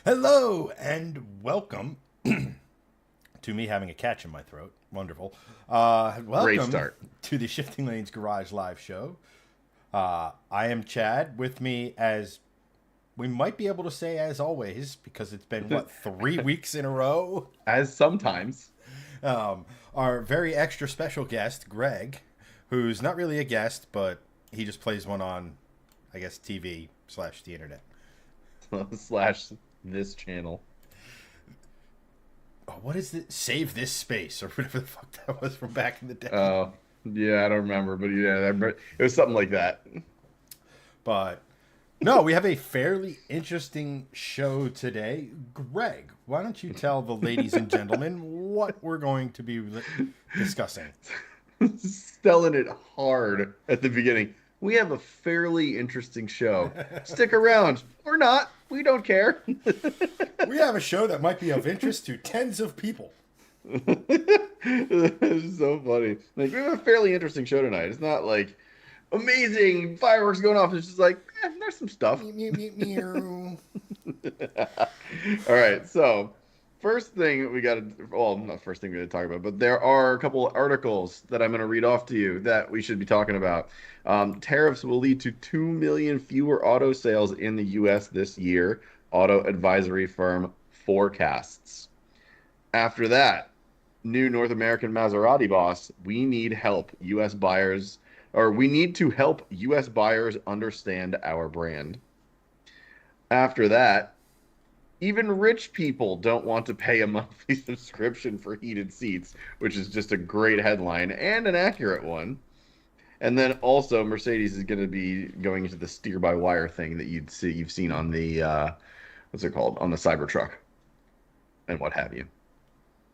Hello and welcome to me having a catch in my throat. Wonderful. Great Welcome start. to the Shifting Lanes Garage Live Show. I am Chad. With me, as we might be able to say, as always, because it's been, what, 3 weeks in a row? As sometimes. Our very extra special guest, Greg, who's not really a guest, but he just plays one on, I guess, TV slash the internet. Slash this channel. Oh, what is it? Save this space or whatever the fuck that was from back in the day. Oh, yeah, I don't remember, but it was something like that. But no, we have a fairly interesting show today. Greg, why don't you tell the ladies and gentlemen what we're going to be discussing? Selling it hard at the beginning. We have a fairly interesting show. Stick around or not. We don't care. We have a show that might be of interest to tens of people. It's so funny. Like we have a fairly interesting show tonight. It's not like amazing fireworks going off. It's just like there's some stuff. Meow, meow, meow, meow. All right, so first thing we got to, well, not first thing we got to talk about, but there are a couple of articles that I'm going to read off to you that we should be talking about. Tariffs will lead to 2 million fewer auto sales in the U.S. this year, auto advisory firm forecasts. After that, new North American Maserati boss, we need help U.S. buyers, or we need to help U.S. buyers understand our brand. After that, even rich people don't want to pay a monthly subscription for heated seats, which is just a great headline and an accurate one. And then also Mercedes is going to be going into the steer-by-wire thing that you've seen on the what's it called, on the Cybertruck and what have you.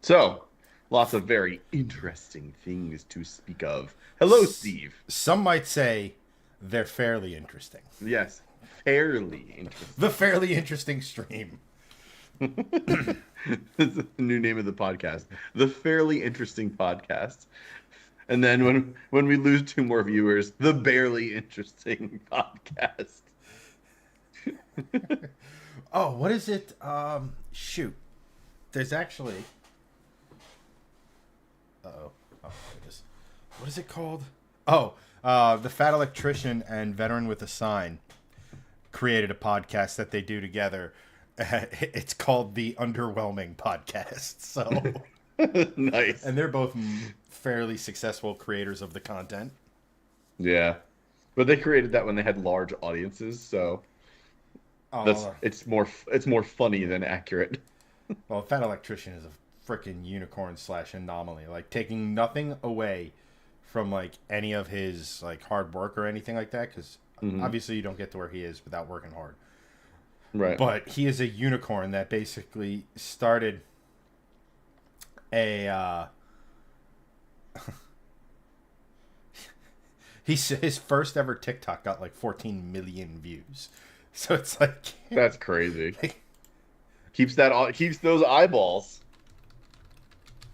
So, lots of very interesting things to speak of. Hello, Steve. Some might say they're fairly interesting. Yes, fairly interesting. The fairly interesting stream. That's the new name of the podcast. The Fairly Interesting Podcast. And then when we lose two more viewers, the Barely Interesting Podcast. Oh, what is it? Shoot. There's actually. Uh-oh. Oh, goodness. What is it called? Oh, the Fat Electrician and Veteran with a Sign created a podcast that they do together. It's called the Underwhelming Podcast. So Nice. and they're both fairly successful creators of the content. Yeah. But they created that when they had large audiences, so Oh, it's more funny than accurate. well, Fat Electrician is a freaking unicorn slash anomaly. Like taking nothing away from like any of his like hard work or anything like that, because Hmm. obviously you don't get to where he is without working hard. Right. But he is a unicorn that basically started a his first ever TikTok got like 14 million views. So it's like That's crazy. Keeps those eyeballs.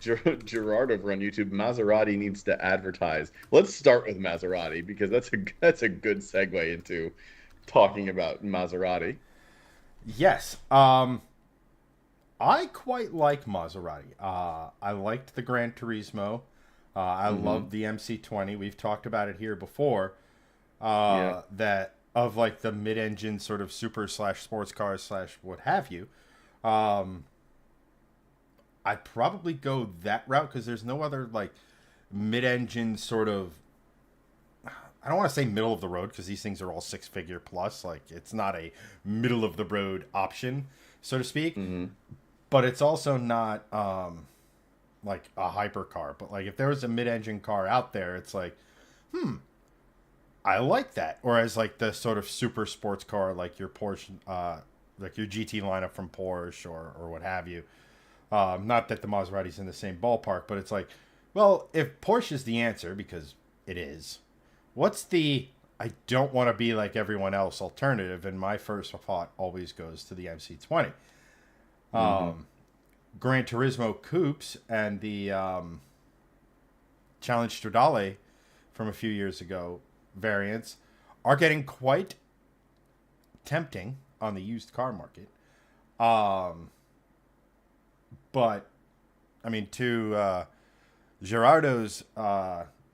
Gerard over on YouTube. Maserati needs to advertise. Let's start with Maserati because that's a good segue into talking about Maserati. yes. I quite like Maserati. I liked the Gran Turismo. I Hmm. loved the MC20. We've talked about it here before. Yeah. That of like the mid-engine sort of super slash sports cars slash what have you. Um, I'd probably go that route because there's no other like mid-engine sort of. I don't want to say middle of the road because these things are all six-figure plus. Like it's not a middle of the road option, so to speak. Hmm. But it's also not like a hypercar. But like if there was a mid-engine car out there, it's like, I like that. Or as like the sort of super sports car, like your Porsche, like your GT lineup from Porsche or what have you. Not that the Maserati's in the same ballpark, but it's like, well, if Porsche is the answer because it is, what's the I don't want to be like everyone else alternative? And my first thought always goes to the MC20. Hmm. Gran Turismo coupes and the Challenge Stradale from a few years ago variants are getting quite tempting on the used car market. Um, but I mean, to Gerardo's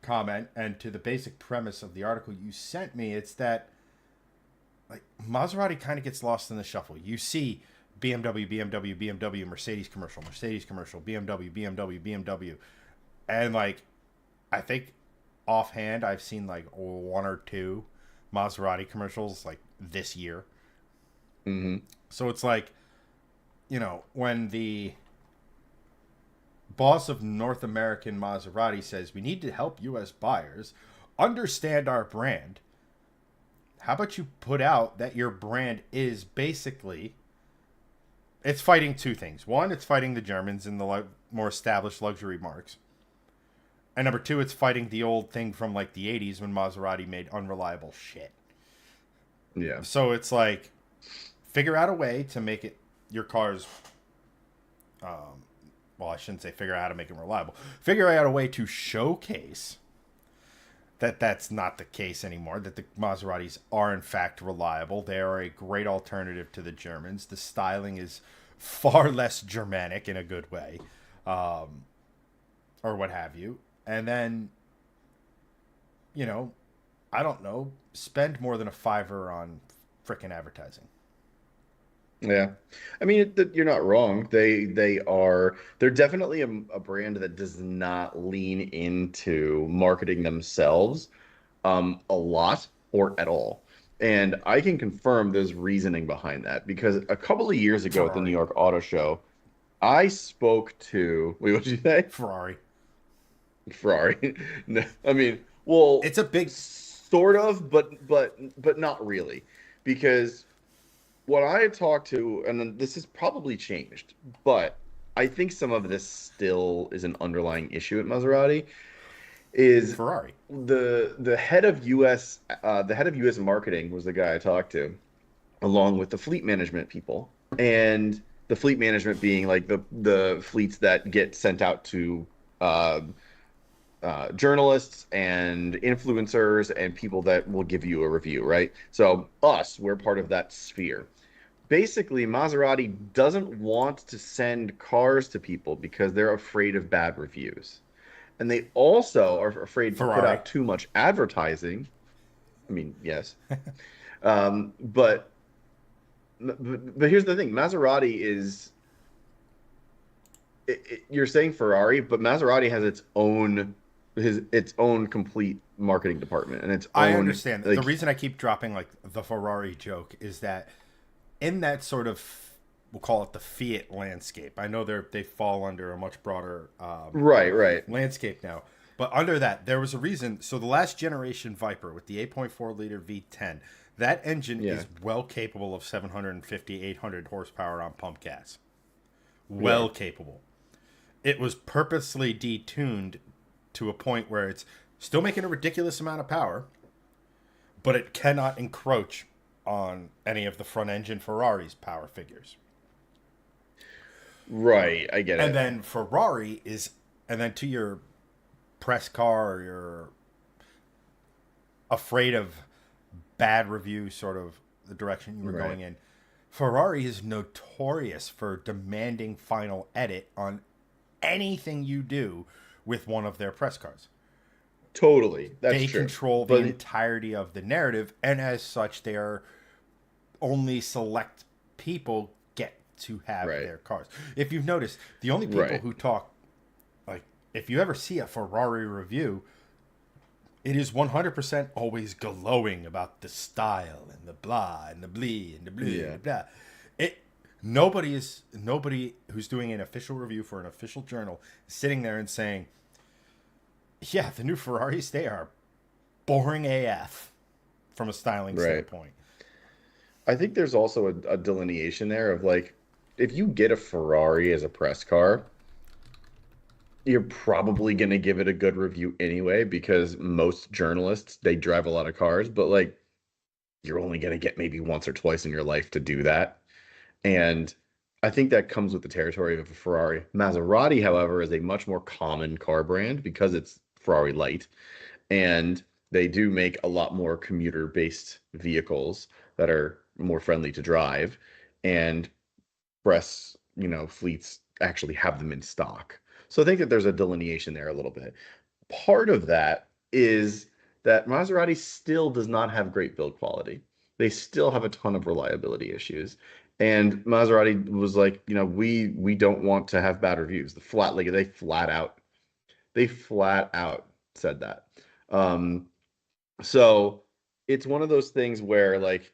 comment and to the basic premise of the article you sent me, it's that like Maserati kind of gets lost in the shuffle. You see BMW, BMW, BMW, Mercedes commercial, BMW, BMW, BMW, and like I think offhand I've seen like one or two Maserati commercials like this year. Hmm. So it's like, when the boss of North American Maserati says we need to help US buyers understand our brand, how about you put out that your brand is basically it's fighting two things. One, it's fighting the Germans and the more established luxury marks. And number two, it's fighting the old thing from like the 80s when Maserati made unreliable shit. Yeah. So it's like figure out a way to make it your cars well, I shouldn't say figure out how to make them reliable. Figure out a way to showcase that that's not the case anymore, that the Maseratis are in fact reliable. They are a great alternative to the Germans. The styling is far less Germanic in a good way, or what have you. And then, you know, I don't know, spend more than a fiver on frickin' advertising. Yeah. I mean, you're not wrong. They're definitely a brand that does not lean into marketing themselves a lot or at all. And I can confirm there's reasoning behind that because a couple of years ago at the New Ferrari. York Auto Show, I spoke to, wait, what did you say? Ferrari. Ferrari. No, I mean, well, It's a big sort of, but not really, because what I had talked to, and then this has probably changed, but I think some of this still is an underlying issue at Maserati, is Ferrari. the head of US marketing was the guy I talked to, along with the fleet management people, and the fleet management being like the fleets that get sent out to uh, journalists and influencers and people that will give you a review, right? So us, we're part of that sphere. Basically, Maserati doesn't want to send cars to people because they're afraid of bad reviews. And they also are afraid to put Ferrari. out too much advertising. I mean, yes. Um, but, but here's the thing, Maserati is you're saying Ferrari, but Maserati has its own complete marketing department and its I own understand. The like reason I keep dropping like the Ferrari joke is that in that sort of we'll call it the Fiat landscape. I know they fall under a much broader right. landscape now, but under that there was a reason. So the last generation Viper with the 8.4 liter V10, that engine Yeah. is well capable of 750, 800 horsepower on pump gas. Yeah. Well capable. It was purposely detuned to a point where it's still making a ridiculous amount of power, but it cannot encroach on any of the front engine Ferrari's power figures. Right, I get And it. then Ferrari is, and then to your press car, or you're afraid of bad review, sort of the direction you were Right. going in. Ferrari is notorious for demanding final edit on anything you do with one of their press cars. Totally. That's They true. control the But entirety of the narrative, and as such, they are only select people get to have right. their cars. If you've noticed, the only people Right. who talk, like, if you ever see a Ferrari review, it is 100% always glowing about the style and the blah and the blee and the blue and Yeah. the blah. It nobody who's doing an official review for an official journal is sitting there and saying, "Yeah, the new Ferraris, they are boring AF from a styling Right. standpoint." I think there's also a delineation there of like if you get a Ferrari as a press car, you're probably going to give it a good review anyway because most journalists, they drive a lot of cars, but like you're only going to get maybe once or twice in your life to do that. And I think that comes with the territory of a Ferrari. Maserati, however, is a much more common car brand because it's Ferrari light. And they do make a lot more commuter-based vehicles that are more friendly to drive. And express, fleets actually have them in stock. So I think that there's a delineation there a little bit. Part of that is that Maserati still does not have great build quality. They still have a ton of reliability issues. And Maserati was like, we don't want to have bad reviews. They flat out said that. Um, so it's one of those things where like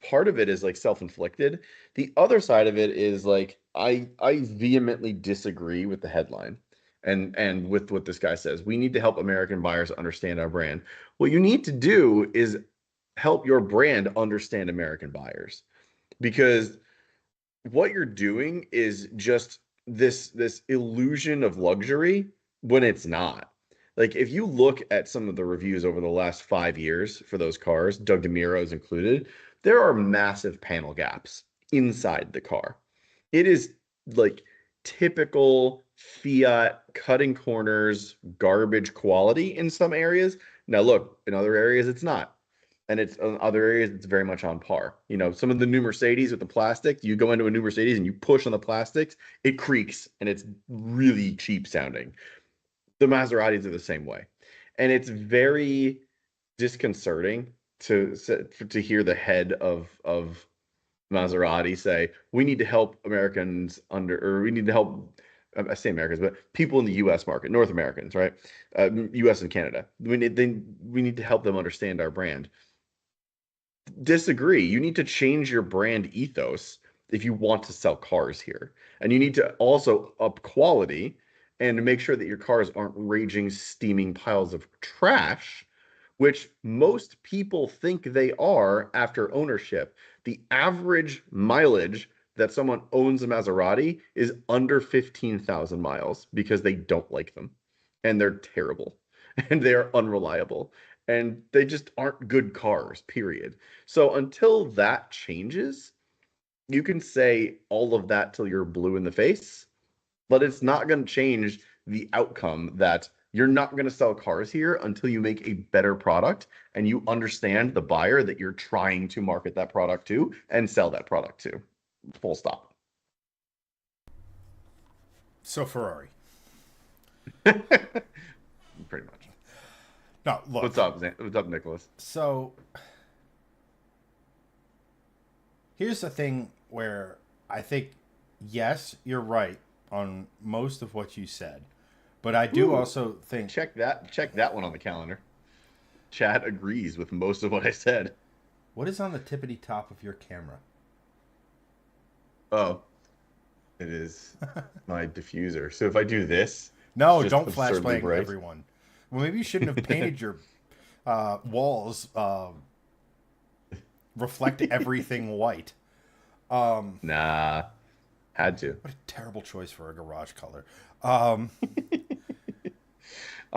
part of it is like self-inflicted. The other side of it is like I vehemently disagree with the headline and with what this guy says. We need to help American buyers understand our brand. What you need to do is help your brand understand American buyers because what you're doing is just this illusion of luxury when it's not. Like if you look at some of the reviews over the last 5 years for those cars, Doug DeMuro's included, there are massive panel gaps inside the car. It is like typical Fiat cutting corners, garbage quality in some areas. Now look, in other areas it's not, and it's in other areas it's very much on par. Some of the new Mercedes with the plastic, you go into a new Mercedes and you push on the plastics, it creaks and it's really cheap sounding. The Maseratis are the same way, and it's very disconcerting to hear the head of Maserati say we need to help Americans or we need to help. I say Americans, but people in the U.S. market, North Americans, right? U.S. and Canada. We need to help them understand our brand. Disagree. You need to change your brand ethos if you want to sell cars here. And you need to also up quality and make sure that your cars aren't raging, steaming piles of trash, which most people think they are after ownership. The average mileage that someone owns a Maserati is under 15,000 miles because they don't like them and they're terrible and they're unreliable and they just aren't good cars, period. So until that changes, you can say all of that till you're blue in the face, but it's not going to change the outcome that you're not going to sell cars here until you make a better product and you understand the buyer that you're trying to market that product to and sell that product to. Full stop. So Ferrari. Pretty much. No, look. What's up, What's up, Nicholas? So here's the thing where I think, yes, you're right on most of what you said, but I do Ooh, also think, check that one on the calendar. Chad agrees with most of what I said. what is on the tippity top of your camera? Oh, it is my diffuser. So if I do this, it's No, just don't flash absurdly bang bright. everyone. Well, maybe you shouldn't have painted your walls reflect everything white. Nah, had to. What a terrible choice for a garage color. I'll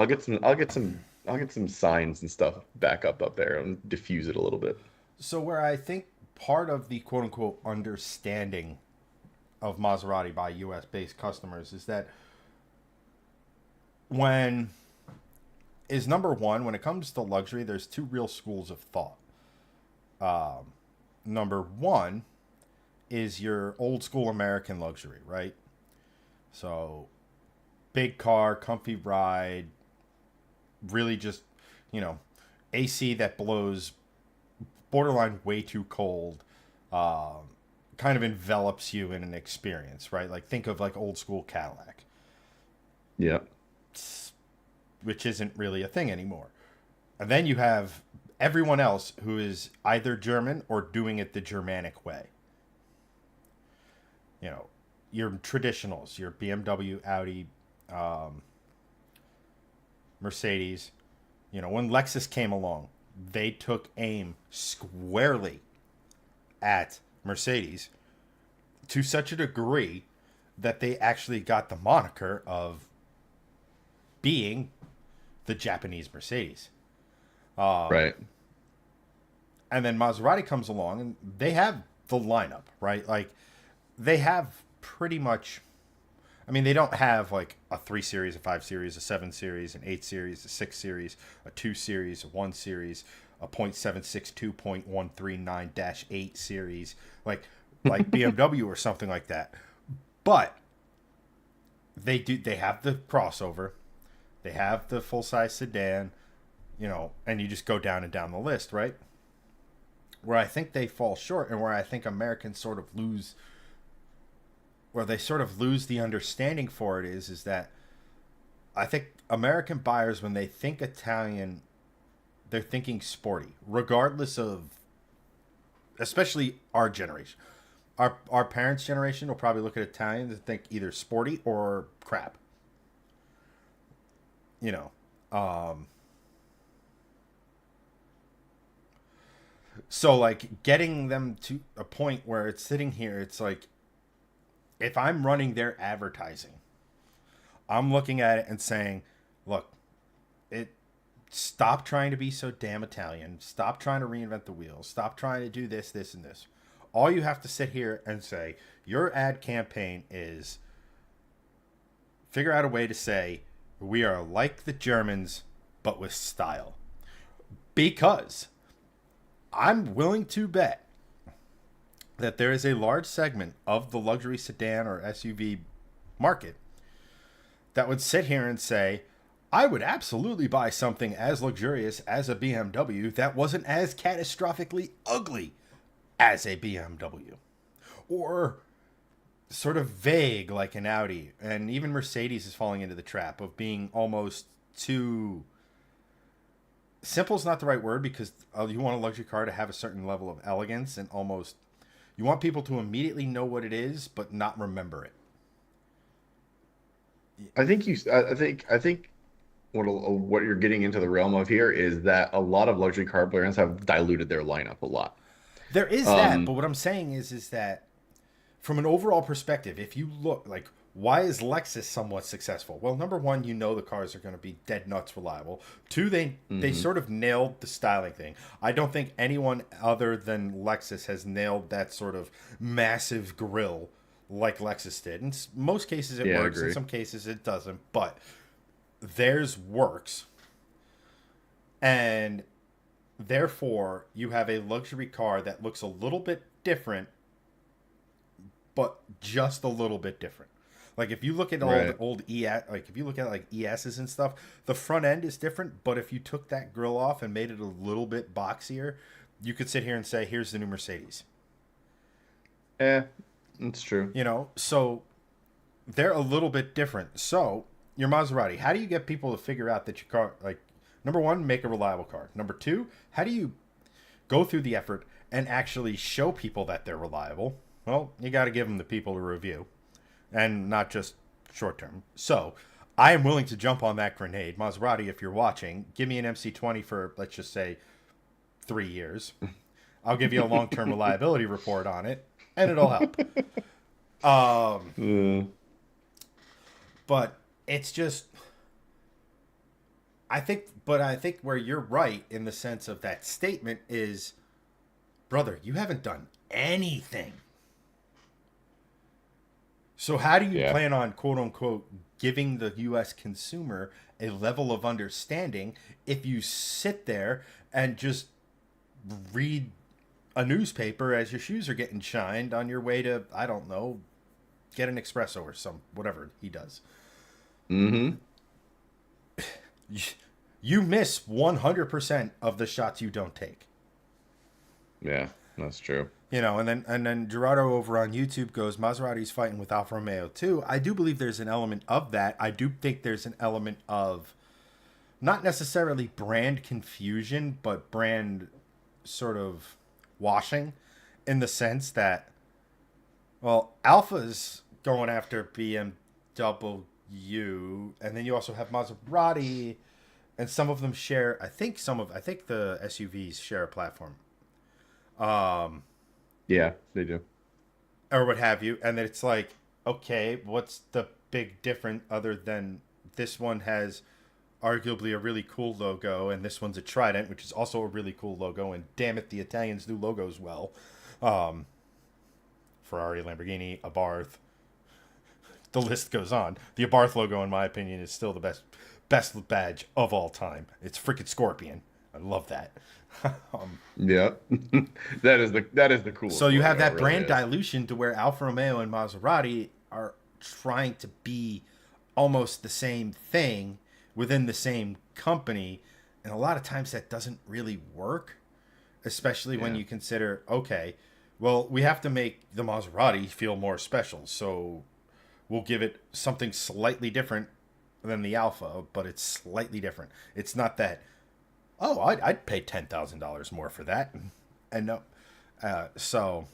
get some signs and stuff back up there and diffuse it a little bit. So where I think part of the quote unquote understanding of Maserati by US based customers is that when is number one, when it comes to luxury, there's two real schools of thought. Number one is your old school American luxury, right? So big car, comfy ride, really just, you know, AC that blows borderline way too cold, kind of envelops you in an experience, right? Like think of like old school Cadillac, Yeah. which isn't really a thing anymore. And then you have everyone else who is either German or doing it the Germanic way. You know, your traditionals, your BMW, Audi, Mercedes. You know, when Lexus came along, they took aim squarely at Mercedes to such a degree that they actually got the moniker of being the Japanese Mercedes. Right. And then Maserati comes along and they have the lineup, right? Like they have pretty much, I mean, they don't have like a 3 series, a 5 series, a 7 series, an 8 series, a 6 series, a 2 series, a 1 series, a .762.139-8 series. Like like BMW or something like that. But they have the crossover, they have the full size sedan, and you just go down and down the list, right? Where I think they fall short, and where I think Americans sort of lose, where they sort of lose the understanding for it is that I think American buyers, when they think Italian, they're thinking sporty, regardless of, especially our generation. Our parents' generation will probably look at Italians and think either sporty or crap. You know. Um, so like getting them to a point where it's sitting here, it's like if I'm running their advertising, I'm looking at it and saying, look, it stop trying to be so damn Italian. Stop trying to reinvent the wheel. Stop trying to do this, this, and this. All you have to sit here and say, your ad campaign is figure out a way to say, we are like the Germans, but with style. Because I'm willing to bet that there is a large segment of the luxury sedan or SUV market that would sit here and say, I would absolutely buy something as luxurious as a BMW that wasn't as catastrophically ugly as a BMW. Or sort of vague like an Audi. And even Mercedes is falling into the trap of being almost too... Simple is not the right word, because you want a luxury car to have a certain level of elegance and almost... You want people to immediately know what it is, but not remember it. I think what you're getting into the realm of here is that a lot of luxury car brands have diluted their lineup a lot. There is that, Um, but what I'm saying is that from an overall perspective, if you look like, why is Lexus somewhat successful? Well, number one, the cars are going to be dead nuts reliable. Two, they mhm. sort of nailed the styling thing. I don't think anyone other than Lexus has nailed that sort of massive grille like Lexus did. In most cases it Yeah, I works, in agree. some cases it doesn't, but theirs works. And therefore, you have a luxury car that looks a little bit different, but just a little bit different. Like if you look at all the Right. old ES, like if you look at like ESs and stuff, the front end is different. But if you took that grill off and made it a little bit boxier, you could sit here and say, "Here's the new Mercedes." Yeah, that's true. So they're a little bit different. So your Maserati, how do you get people to figure out that your car, like, number one, make a reliable car. Number two, how do you go through the effort and actually show people that they're reliable? Well, you got to give them the people to review, and not just short term. So I am willing to jump on that grenade. Maserati, if you're watching, give me an MC20 for, let's just say, 3 years. I'll give you a long term reliability report on it, and it'll help. Um, Uh, but it's just, I think where you're right in the sense of that statement is, brother, you haven't done anything. So how do you yeah. plan on, quote unquote, giving the US consumer a level of understanding if you sit there and just read a newspaper as your shoes are getting shined on your way to, I don't know, get an espresso or some whatever he does. Hmm. You miss 100% of the shots you don't take. Yeah, that's true. And then Gerardo over on YouTube goes, Maserati's fighting with Alfa Romeo too. I do believe there's an element of that. I do think there's an element of not necessarily brand confusion, but brand sort of washing, in the sense that, well, Alpha's going after BMW, and then you also have Maserati, and some of them share. I think the SUVs share a platform, um, Yeah, they do. or what have you, and it's like, okay, what's the big difference other than this one has arguably a really cool logo, and this one's a Trident, which is also a really cool logo, and damn it, the Italians do logos well. Um, Ferrari, Lamborghini, Abarth, the list goes on. The Abarth logo, in my opinion, is still the best badge of all time. It's freaking Scorpion. I love that. um, Yeah, that is the so coolest you have logo. It that really brand is. dilution to where Alfa Romeo and Maserati are trying to be almost the same thing within the same company, and a lot of times that doesn't really work, especially when Yeah. you consider, okay, well, we have to make the Maserati feel more special, so we'll give it something slightly different than the Alpha, but it's slightly different. It's not that, oh, I'd pay $10,000 more for that, and no, so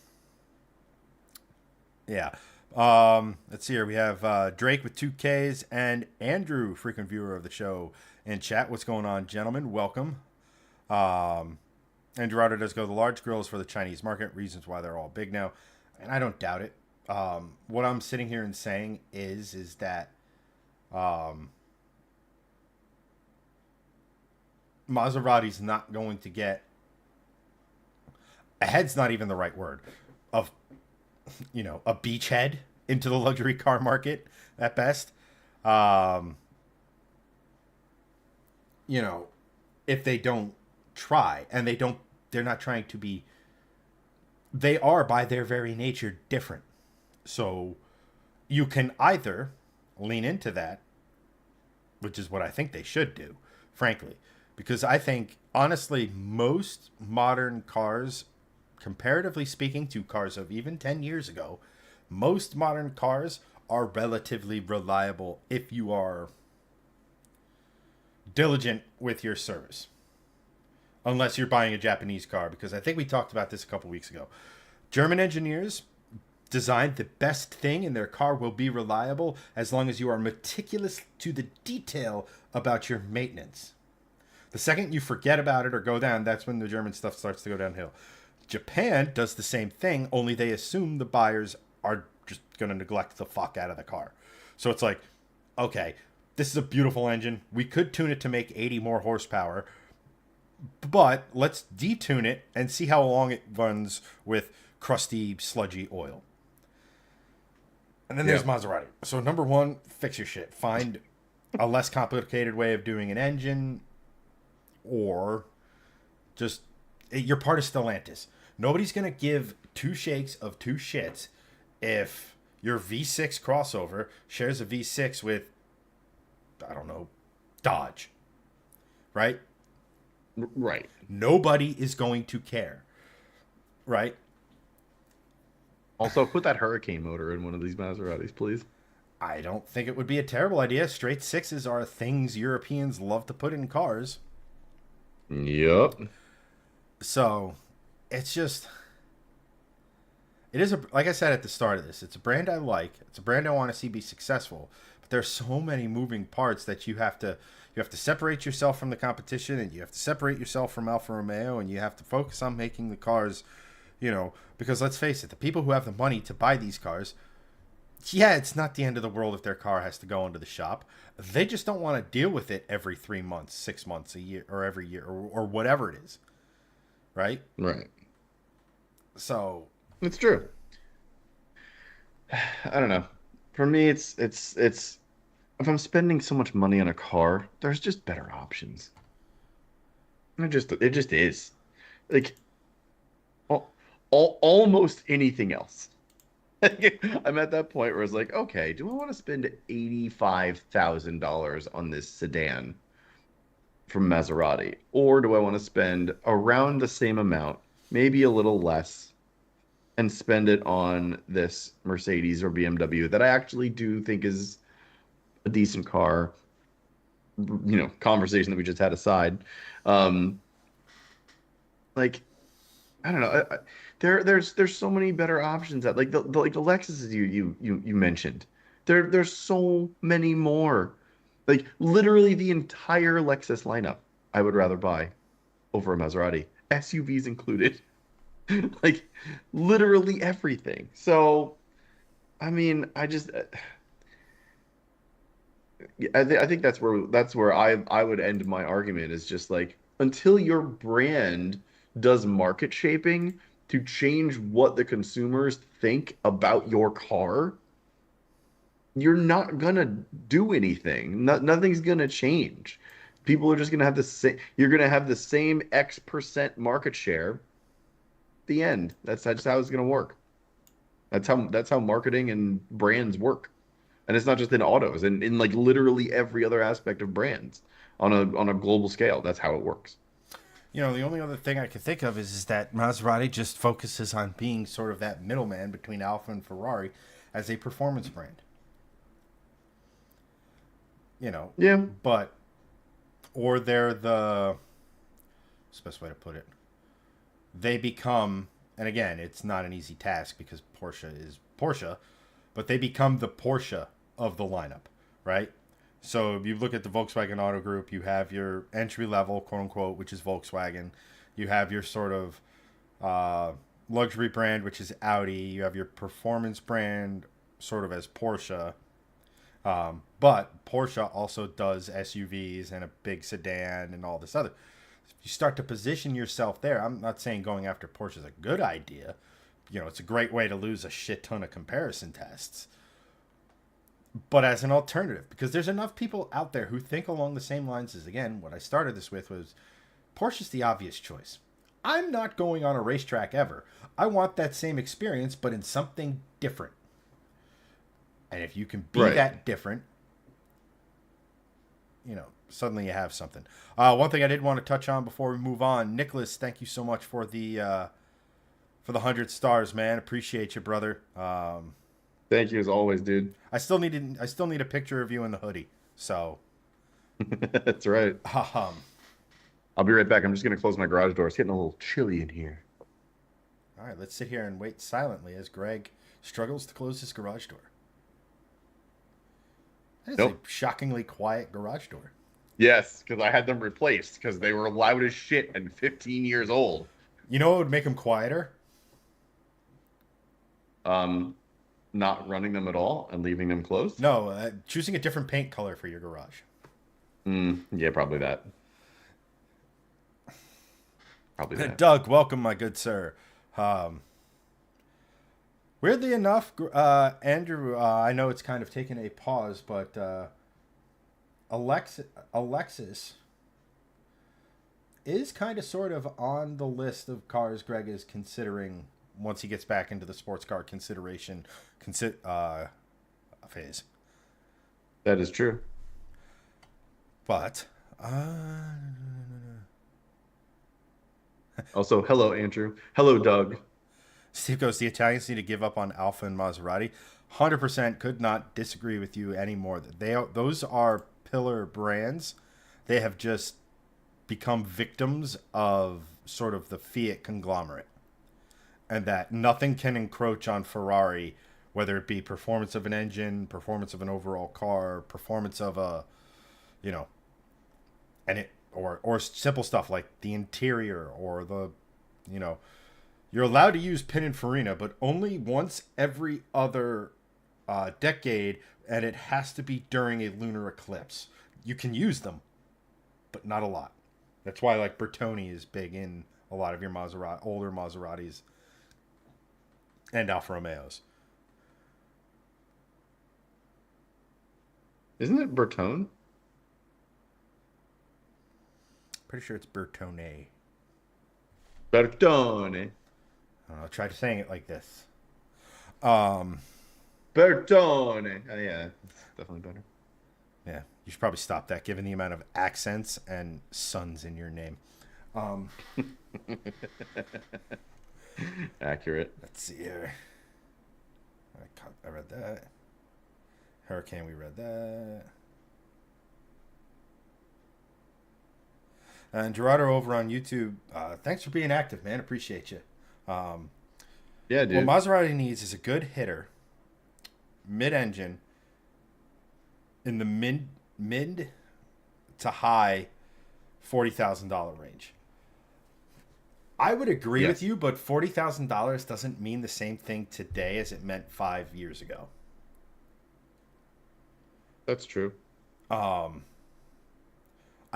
yeah. Let's see here. We have Drake with 2Ks and Andrew, frequent viewer of the show, in chat. What's going on, gentlemen? Welcome. Um, and Gerardo does go, the large grills for the Chinese market, reasons why they're all big now. And I don't doubt it. What I'm sitting here and saying is that um, Maserati's not going to get, ahead's not even the right word, of, a beachhead into the luxury car market at best. Um, you know, if they don't try, and they're not trying to be, they are by their very nature different. So you can either lean into that, which is what I think they should do, frankly, because I think honestly most modern cars, comparatively speaking to cars of even 10 years ago, most modern cars are relatively reliable if you are diligent with your service. Unless you're buying a Japanese car, because I think we talked about this a couple weeks ago. German engineers designed the best thing, and their car will be reliable as long as you are meticulous to the detail about your maintenance. The second you forget about it or go down, that's when the German stuff starts to go downhill. Japan does the same thing, only they assume the buyers are just going to neglect the fuck out of the car. So it's like, okay, this is a beautiful engine. We could tune it to make 80 more horsepower, but let's detune it and see how long it runs with crusty, sludgy oil. And then there's Yeah. Maserati. So number one, fix your shit. Find a less complicated way of doing an engine, or just, you're part of Stellantis. Nobody's gonna give two shakes of two shits if your V6 crossover shares a V6 with, I don't know, Dodge, right? Right. Nobody is going to care, right? Also, put that Hurricane motor in one of these Maseratis, please. I don't think it would be a terrible idea. Straight sixes are things Europeans love to put in cars. Yep. So it's just, it is a, like I said at the start of this, it's a brand I like. It's a brand I want to see be successful. But there's so many moving parts that you have to separate yourself from the competition, and you have to separate yourself from Alfa Romeo, and you have to focus on making the cars, because let's face it, the people who have the money to buy these cars, yeah, it's not the end of the world if their car has to go into the shop. They just don't want to deal with it every 3 months, 6 months, a year, or every year, or whatever it is, right? Right. So, It's true. I don't know. For me, it's if I'm spending so much money on a car, there's just better options. It just is. Like almost anything else. I'm at that point where it's like, okay, do I want to spend $85,000 on this sedan from Maserati, or do I want to spend around the same amount, maybe a little less, and spend it on this Mercedes or BMW that I actually do think is a decent car? Conversation that we just had aside. Um, like I don't know. There's so many better options that like the Lexuses you mentioned. There's so many more. Like literally the entire Lexus lineup, I would rather buy over a Maserati, SUVs included. Like literally everything. So I mean, I think that's where I would end my argument is just like until your brand does market shaping to change what the consumers think about your car, you're not gonna do anything. Nothing's gonna change. People are just going to have the same. You're going to have the same X% market share. The end. That's how it's going to work. That's how marketing and brands work. And it's not just in autos, and in like literally every other aspect of brands on a global scale. That's how it works. You know, the only other thing I can think of is that Maserati just focuses on being sort of that middleman between Alfa and Ferrari as a performance brand. You know, Yeah. but or they're the what's the best way to put it? They become, and again, it's not an easy task because Porsche is Porsche, but they become the Porsche of the lineup, right? So if you look at the Volkswagen Auto Group, you have your entry level, quote unquote, which is Volkswagen. You have your sort of uh, luxury brand, which is Audi. You have your performance brand, sort of as Porsche. But Porsche also does SUVs and a big sedan and all this other. If you start to position yourself there, I'm not saying going after Porsche is a good idea. You know, it's a great way to lose a shit ton of comparison tests. But as an alternative, because there's enough people out there who think along the same lines as, again, what I started this with was Porsche's the obvious choice. I'm not going on a racetrack ever. I want that same experience, but in something different. And if you can be Right. that different, you know, suddenly you have something. One thing I did want to touch on before we move on, Nicholas, thank you so much for the 100 stars, man. Appreciate you, brother. Thank you as always, dude. I still need a picture of you in the hoodie. So, That's right. um, I'll be right back. I'm just gonna close my garage door. It's getting a little chilly in here. all right, let's sit here and wait silently as Greg struggles to close his garage door. That is a Nope. shockingly quiet garage door. Yes, because I had them replaced because they were loud as shit and 15 years old. You know what would make them quieter? Um, Not running them at all and leaving them closed. No, choosing a different paint color for your garage. Yeah, probably that. Probably that. Doug, welcome, my good sir. Um, Weirdly enough, Andrew, I know it's kind of taken a pause, but Alexis is kind of sort of on the list of cars Greg is considering once he gets back into the sports car phase. That is true. But Also, hello, Andrew. Hello, Doug. Steve goes, the Italians need to give up on Alfa and Maserati. 100% could not disagree with you anymore. Those are pillar brands. They have just become victims of sort of the Fiat conglomerate. And that nothing can encroach on Ferrari, whether it be performance of an engine, performance of an overall car, performance of a, you know, and it or simple stuff like the interior or the, you know, you're allowed to use Pininfarina, but only once every other decade, and it has to be during a lunar eclipse. You can use them, but not a lot. That's why like Bertoni is big in a lot of your older Maseratis and Alfa Romeos. Isn't it Bertone? Pretty sure it's Bertone. Bertone. I'll try saying it like this. Bertone. Oh, yeah, it's definitely better. Yeah, you should probably stop that given the amount of accents and sons in your name. Accurate. Let's see here. I read that. Hurricane, we read that. And Gerardo over on YouTube, thanks for being active, man. Appreciate you. Yeah, dude. What Maserati needs is a good hitter, mid-engine, in the mid to high $40,000 range. I would agree with you, but $40,000 doesn't mean the same thing today as it meant 5 years ago. That's true. I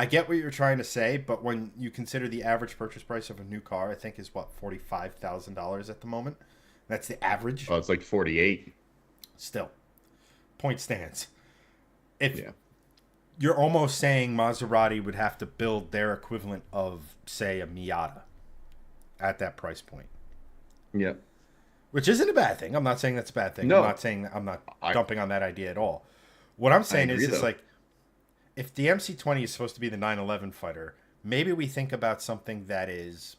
get what you're trying to say, but when you consider the average purchase price of a new car, I think is what, $45,000 at the moment. That's the average. Oh, it's like 48. Still, point stands. If you're almost saying Maserati would have to build their equivalent of, say, a Miata at that price point, Yeah. which isn't a bad thing. I'm not saying that's a bad thing. I'm No, not saying I'm not I dumping on that idea at all. What I'm I saying agree is though. like if the MC20 is supposed to be the 911 fighter, maybe we think about something that is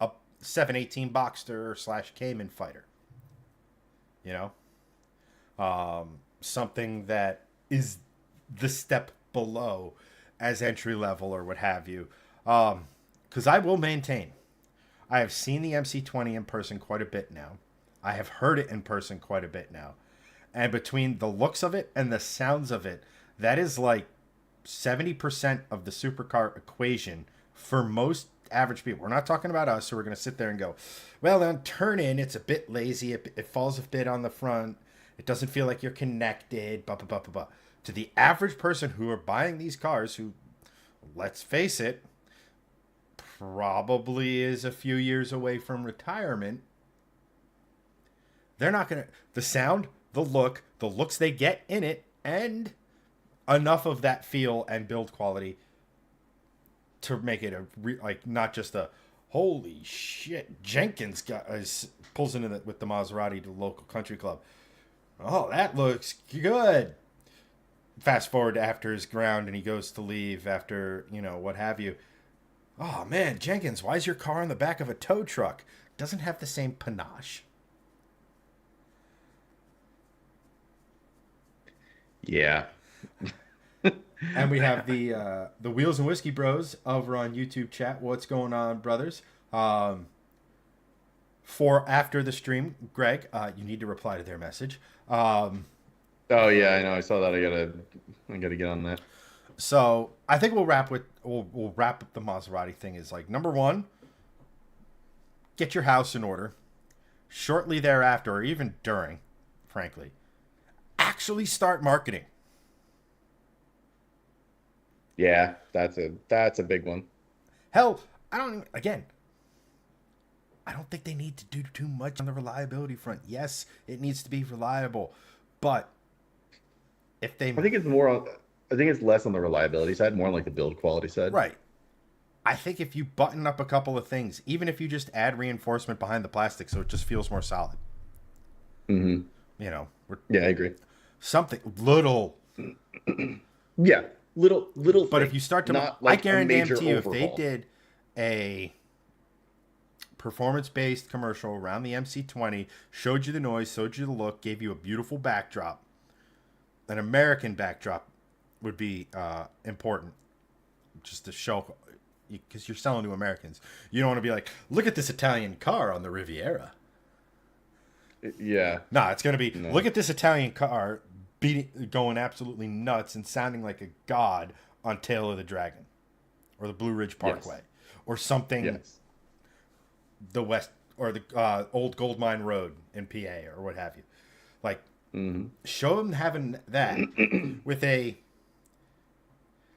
a 718 Boxster slash Cayman fighter. You something that is the step below as entry level or what have you. Because I will maintain, I have seen the MC20 in person quite a bit now. I have heard it in person quite a bit now. And between the looks of it and the sounds of it, that is like 70% of the supercar equation for most average people. We're not talking about us who are going to sit there and go, well, on turn in, it's a bit lazy. It falls a bit on the front. It doesn't feel like you're connected. Blah, blah, blah, blah, blah. To the average person who are buying these cars, who, let's face it, probably is a few years away from retirement, they're not going to. The sound, the looks they get in it, and enough of that feel and build quality to make it like not just a holy shit Jenkins pulls into with the Maserati to the local country club. Oh, that looks good. Fast forward to after his ground and he goes to leave after what have you. Oh man, Jenkins, why is your car on the back of a tow truck? Doesn't have the same panache. Yeah. And we have the Wheels and Whiskey Bros over on YouTube chat. What's going on, brothers? For after the stream, Greg, you need to reply to their message. Oh yeah, I know. I saw that. I gotta get on that. So I think we'll wrap up the Maserati thing. Is like number one, get your house in order. Shortly thereafter, or even during, frankly, actually start marketing. Yeah, that's a big one. Hell, again, I don't think they need to do too much on the reliability front. Yes, it needs to be reliable, but if they I think it's more on. I think it's less on the reliability side, more on like the build quality side. right, I think if you button up a couple of things, even if you just add reinforcement behind the plastic so it just feels more solid, Hmm. we're Yeah, I agree. something little. Yeah, little But thing, if you start to, not I like a major guarantee you, if they overhaul. did a performance-based commercial around the MC20, showed you the noise, showed you the look, gave you a beautiful backdrop, an American backdrop would be important, just to show, because you're selling to Americans. You don't want to be like, look at this Italian car on the Riviera. Yeah, Nah, it's going to be, no. look at this Italian car going absolutely nuts and sounding like a god on Tail of the Dragon or the Blue Ridge Yes, Parkway or something, yes. the West or the old Gold Mine Road in PA or what have you. Like, Hmm. show them having that with a,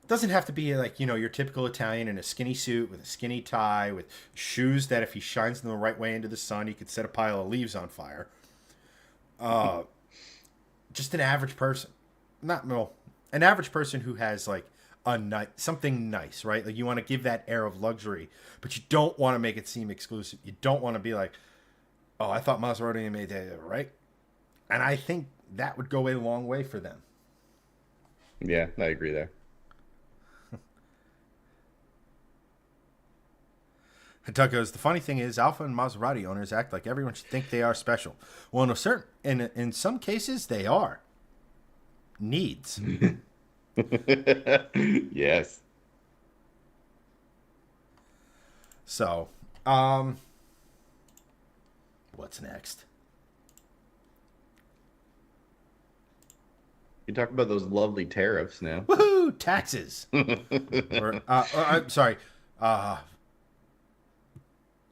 doesn't have to be like, your typical Italian in a skinny suit with a skinny tie with shoes that if he shines them the right way into the sun, he could set a pile of leaves on fire. Just an average person, not no, an average person who has like something nice, right? Like you want to give that air of luxury, but you don't want to make it seem exclusive. You don't want to be like, oh, I thought Maserati made that, right? And I think that would go a long way for them. Yeah, I agree there. And Tuck goes, the funny thing is, Alpha and Maserati owners act like everyone should think they are special. Well, in some cases, they are needs. Yes. So, what's next? You talk about those lovely tariffs now. Woohoo! Taxes. I'm sorry. Uh,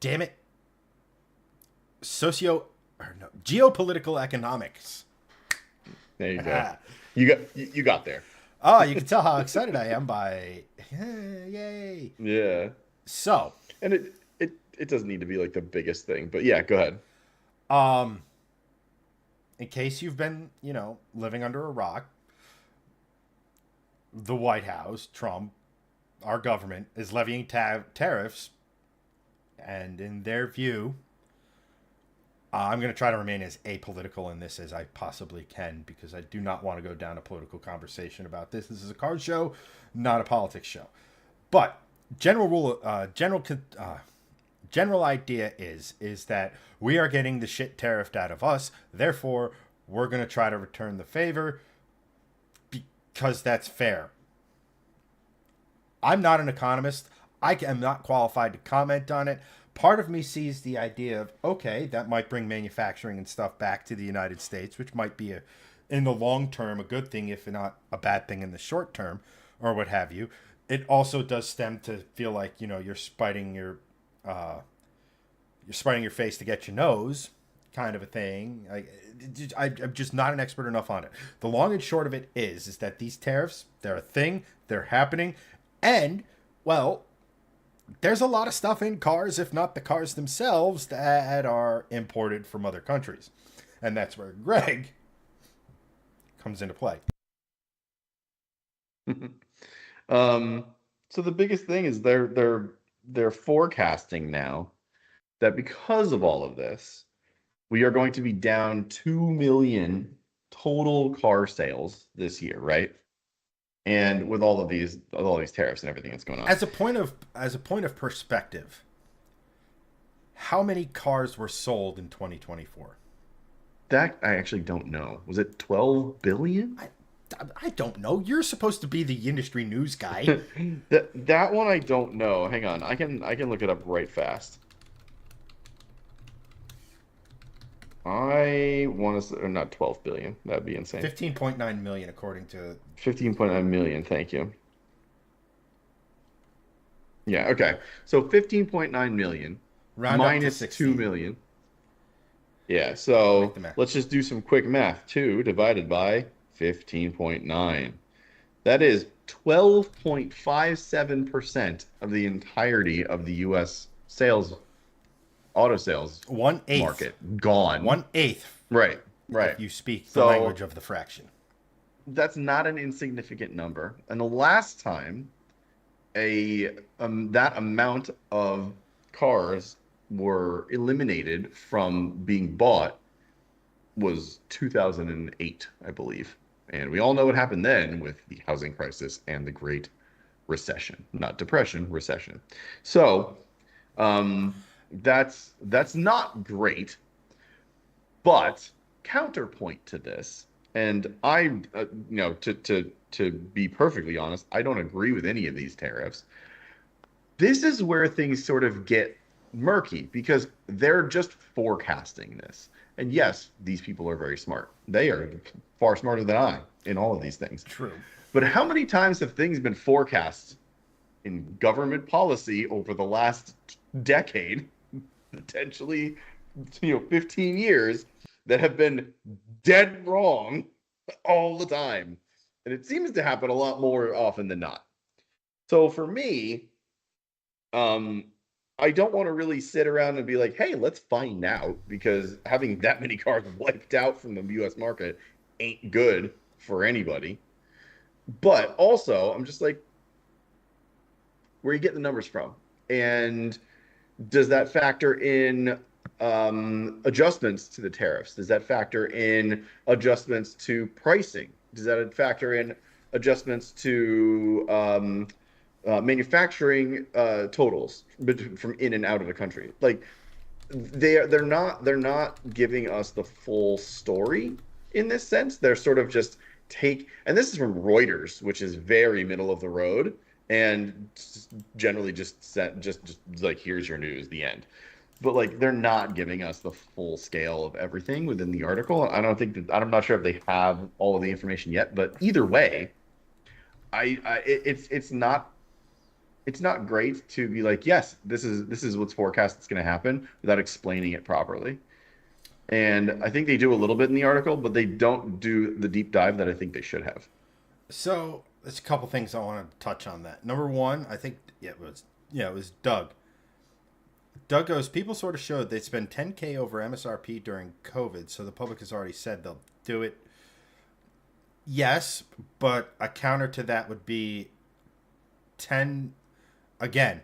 damn it. Geopolitical economics. There you go. You got there. Oh, you can tell how excited I am by yay. Yeah. So, And it doesn't need to be like the biggest thing, but yeah, go ahead. um, in case you've been, living under a rock, the White House, Trump, our government, is levying tariffs, and in their view, I'm going to try to remain as apolitical in this as I possibly can because I do not want to go down a political conversation about this. This is a card show, not a politics show. But general rule, general idea is that we are getting the shit tariffed out of us. Therefore, we're going to try to return the favor because that's fair. I'm not an economist. I am not qualified to comment on it. Part of me sees the idea of, okay, that might bring manufacturing and stuff back to the United States, which might be, in the long term, a good thing, if not a bad thing in the short term, or what have you. It also does stem to feel like, you're spiting your face to get your nose, kind of a thing. I'm just not an expert enough on it. The long and short of it is that these tariffs, they're a thing, they're happening, and, well, there's a lot of stuff in cars, if not the cars themselves, that are imported from other countries. And that's where Greg comes into play. So the biggest thing is they're forecasting now that because of all of this, we are going to be down 2 million total car sales this year, right? And with all these tariffs and everything that's going on. As a point of perspective, how many cars were sold in 2024? That I actually don't know. Was it 12 billion? I don't know. You're supposed to be the industry news guy. that one I don't know. Hang on. I can look it up right fast. I want to say, or not 12 billion. That'd be insane. 15.9 million according to 15.9 million. Thank you. Yeah, okay. So 15.9 million round minus up to 2 million. Yeah, so let's just do some quick math. 2 divided by 15.9. That is 12.57% of the entirety of the U.S. auto sales 1/8 market gone. 1/8. Right. If you speak the language of the fraction. That's not an insignificant number. And the last time that amount of cars were eliminated from being bought was 2008, I believe. And we all know what happened then with the housing crisis and the Great Recession. Not depression, recession. So that's not great. But counterpoint to this, and I, to be perfectly honest, I don't agree with any of these tariffs. This is where things sort of get murky because they're just forecasting this. And yes, these people are very smart. They are far smarter than I in all of these things. True. But how many times have things been forecast in government policy over the last decade, potentially, 15 years, that have been dead wrong all the time? And it seems to happen a lot more often than not. So for me, I don't want to really sit around and be like, hey, let's find out, because having that many cars wiped out from the US market ain't good for anybody. But also, I'm just like, where are you getting the numbers from? And does that factor in adjustments to the tariffs? Does that factor in adjustments to pricing? Does that factor in adjustments to manufacturing totals from in and out of the country? Like they're not giving us the full story in this sense. They're sort of just and this is from Reuters, which is very middle of the road and generally just like, here's your news, the end. But like, they're not giving us the full scale of everything within the article. I'm not sure if they have all of the information yet, but either way, it's not great to be like, yes, this is what's forecast that's going to happen, without explaining it properly. And I think they do a little bit in the article, but they don't do the deep dive that I think they should have. So there's a couple things I want to touch on that. Number one, I think it was Doug. Doug goes, people sort of showed they'd spend $10K over MSRP during COVID, so the public has already said they'll do it. Yes, but a counter to that would be 10 again,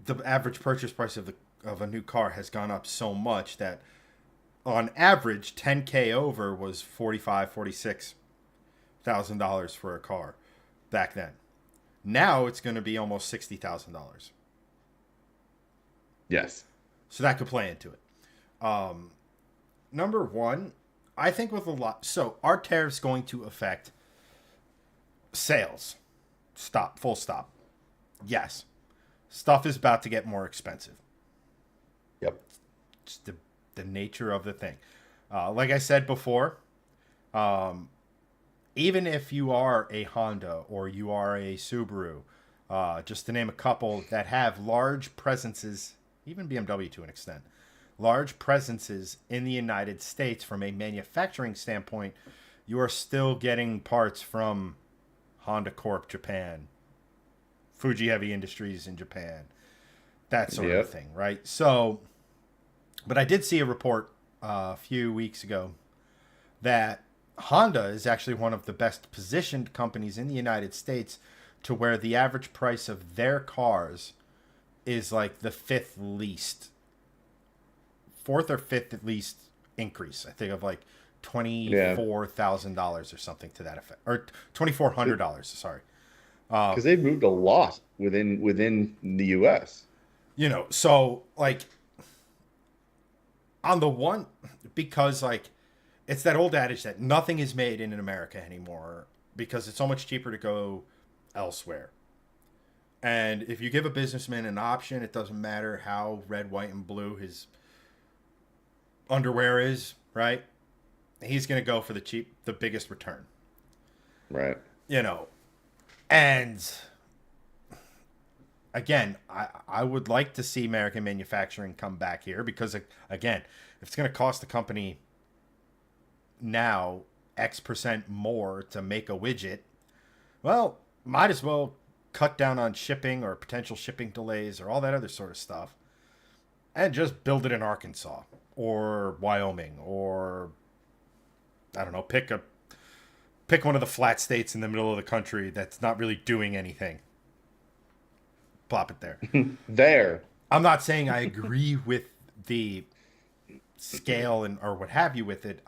the average purchase price of a new car has gone up so much that on average 10K over was 45, $46,000 for a car back then. Now it's going to be almost $60,000. Yes. So that could play into it. Um, Number one, I think with a lot. So are tariffs going to affect sales? Stop. Full stop. Yes. Stuff is about to get more expensive. Yep. Just the nature of the thing. Like I said before, um, even if you are a Honda or you are a Subaru, just to name a couple that have large presences, even BMW to an extent, large presences in the United States from a manufacturing standpoint, you are still getting parts from Honda Corp Japan, Fuji Heavy Industries in Japan, that sort of Yep. thing, right? So, but I did see a report a few weeks ago that Honda is actually one of the best positioned companies in the United States to where the average price of their cars is like the fourth or fifth at least increase. I think of like Yeah. $24,000 or something to that effect, or $2,400. Sorry. Because they've moved a lot within the US. So like on the one, because like it's that old adage that nothing is made in America anymore because it's so much cheaper to go elsewhere. And if you give a businessman an option, it doesn't matter how red, white, and blue his underwear is, right? He's going to go for the biggest return, Right. you know. And again, I would like to see American manufacturing come back here because, again, if it's going to cost the company now X percent more to make a widget, well, might as well cut down on shipping or potential shipping delays or all that other sort of stuff and just build it in Arkansas or Wyoming or I don't know, pick one of the flat states in the middle of the country that's not really doing anything. Plop it there. There. I'm not saying I agree with the scale and or what have you with it.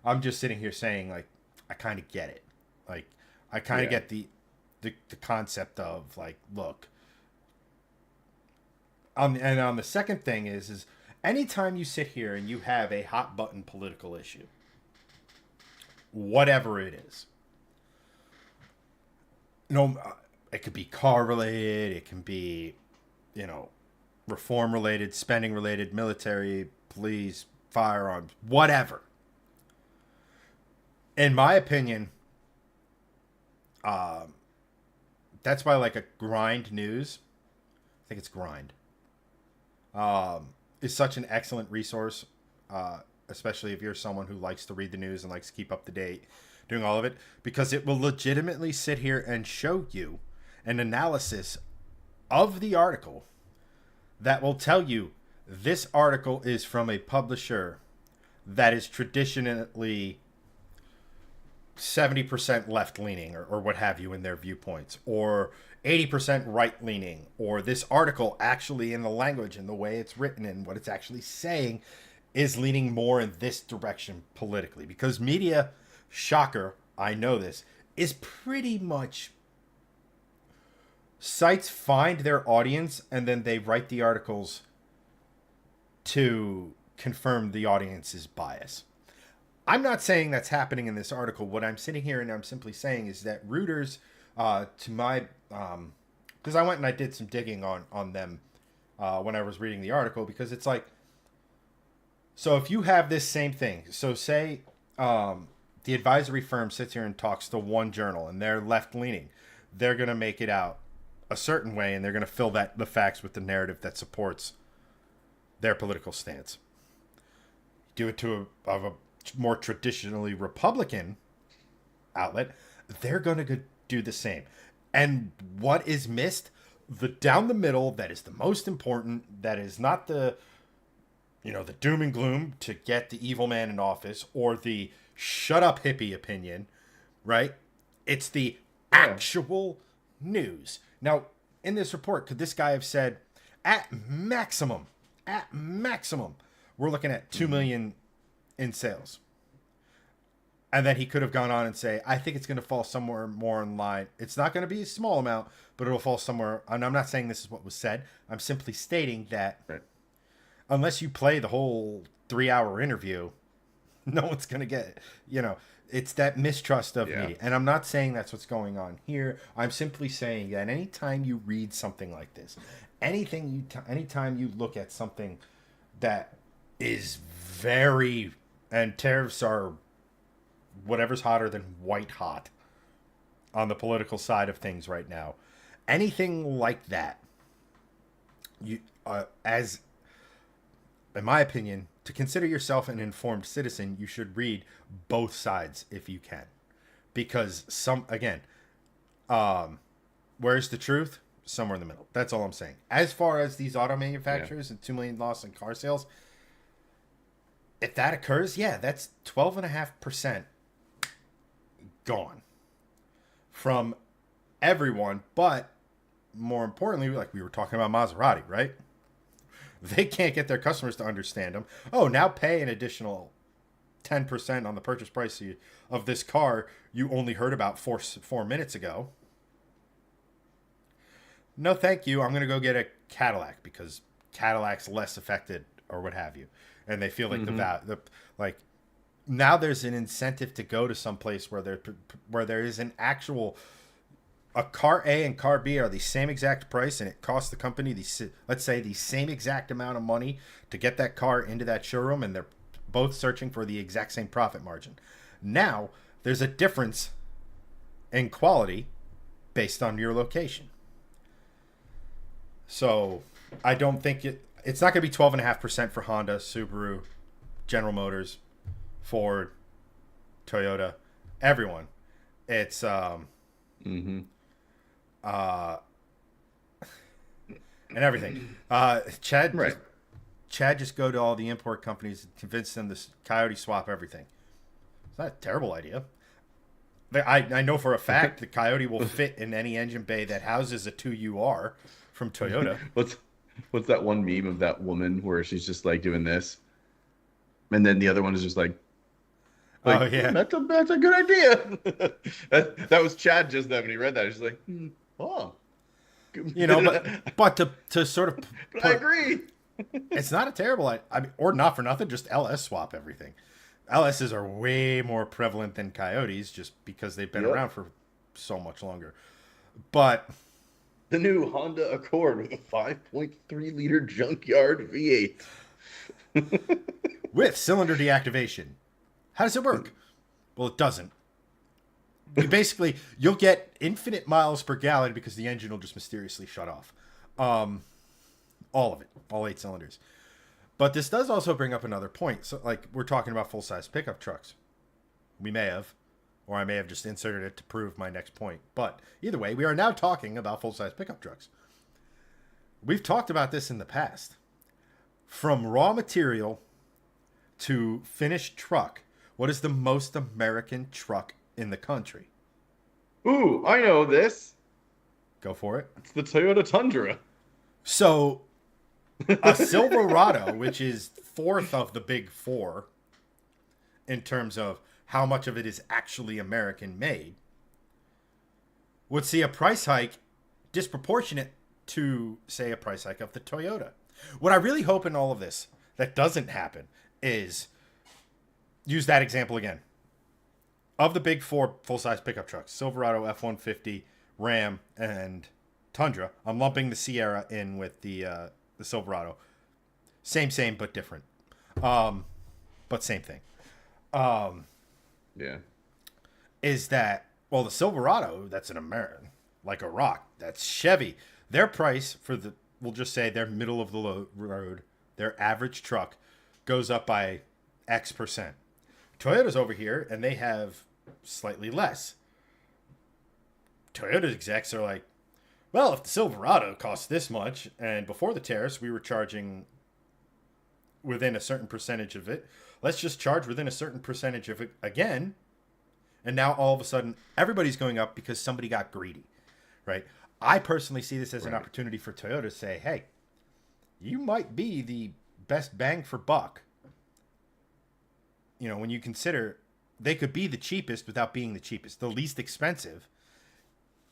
I'm just sitting here saying like I kind of get it. Like I kind of Yeah. get the concept of like look. And on the second thing is anytime you sit here and you have a hot button political issue, whatever it is, no, it could be car related, it can be, you know, reform related, spending related, military, police, firearms, whatever. In my opinion, um, that's why like a grind news, I think it's grind, is such an excellent resource, especially if you're someone who likes to read the news and likes to keep up to date, doing all of it, because it will legitimately sit here and show you an analysis of the article that will tell you this article is from a publisher that is traditionally 70% left leaning or what have you in their viewpoints, or 80% right leaning, or this article actually in the language and the way it's written and what it's actually saying is leaning more in this direction politically. Because media, shocker, I know this, is pretty much sites find their audience and then they write the articles to confirm the audience's bias. I'm not saying that's happening in this article. What I'm sitting here and I'm simply saying is that rooters, to my, because I went and I did some digging on them when I was reading the article, because it's like, so if you have this same thing, so say the advisory firm sits here and talks to one journal and they're left leaning, they're gonna make it out a certain way and they're gonna fill the facts with the narrative that supports their political stance. Do it to a more traditionally Republican outlet, they're going to do the same. And what is missed? The down the middle, that is the most important, that is not the doom and gloom to get the evil man in office, or the shut up hippie opinion, right? It's the Yeah. actual news. Now, in this report, could this guy have said, at maximum, we're looking at 2 million in sales? And then he could have gone on and say, I think it's going to fall somewhere more in line. It's not going to be a small amount, but it'll fall somewhere. And I'm not saying this is what was said. I'm simply stating that Right. unless you play the whole 3-hour interview, no one's going to get it. It's that mistrust of Yeah. media. And I'm not saying that's what's going on here. I'm simply saying that anytime you read something like this, anytime you look at something that is and tariffs are whatever's hotter than white hot on the political side of things right now, anything like that, as in my opinion, to consider yourself an informed citizen, you should read both sides if you can, because where's the truth? Somewhere in the middle. That's all I'm saying. As far as these auto manufacturers and 2 million loss in car sales, if that occurs, yeah, that's 12.5% gone from everyone. But more importantly, like we were talking about Maserati, right? They can't get their customers to understand them. Oh, now pay an additional 10% on the purchase price of this car you only heard about 4 minutes ago. No, thank you. I'm going to go get a Cadillac because Cadillac's less affected or what have you. And they feel like like now there's an incentive to go to some place where there is an actual a car A and car B are the same exact price, and it costs the company let's say the same exact amount of money to get that car into that showroom, and they're both searching for the exact same profit margin. Now there's a difference in quality based on your location. So I don't think it's not going to be 12.5% for Honda, Subaru, General Motors, Ford, Toyota, everyone. It's and everything. Chad just go to all the import companies and convince them to Coyote swap everything. It's not a terrible idea. I know for a fact the Coyote will fit in any engine bay that houses a 2UR from Toyota. What's that one meme of that woman where she's just like doing this, and then the other one is just like Oh yeah, that's a good idea. that was Chad just then when he read that. He's like, oh, but to sort of but I agree. It's not a terrible idea. I mean, or not for nothing, just LS swap everything. LSs are way more prevalent than Coyotes just because they've been around for so much longer. But the new Honda Accord with a 5.3 liter junkyard V8 with cylinder deactivation. How does it work? Well, it doesn't. You'll get infinite miles per gallon because the engine will just mysteriously shut off. All of it, all 8 cylinders. But this does also bring up another point. So, like, we're talking about full-size pickup trucks. We may have, or I may have just inserted it to prove my next point. But either way, we are now talking about full-size pickup trucks. We've talked about this in the past. From raw material to finished truck, what is the most American truck in the country? Ooh, I know this. Go for it. It's the Toyota Tundra. So, a Silverado, which is 4th of the big 4 in terms of how much of it is actually American made, would see a price hike disproportionate to, say, a price hike of the Toyota. What I really hope in all of this that doesn't happen is, use that example again. Of the big 4 full-size pickup trucks, Silverado, F-150, Ram, and Tundra, I'm lumping the Sierra in with the Silverado. Same, but different. But same thing. Yeah. Is that, well, the Silverado, that's an American, like a rock. That's Chevy. Their price for we'll just say their middle of the road, their average truck goes up by X%. Toyota's over here, and they have slightly less. Toyota execs are like, well, if the Silverado costs this much, and before the tariffs we were charging within a certain percentage of it. Let's just charge within a certain percentage of it again. And now all of a sudden, everybody's going up because somebody got greedy, right? I personally see this as an Right. opportunity for Toyota to say, hey, you might be the best bang for buck. You know, when you consider they could be the cheapest without being the cheapest, the least expensive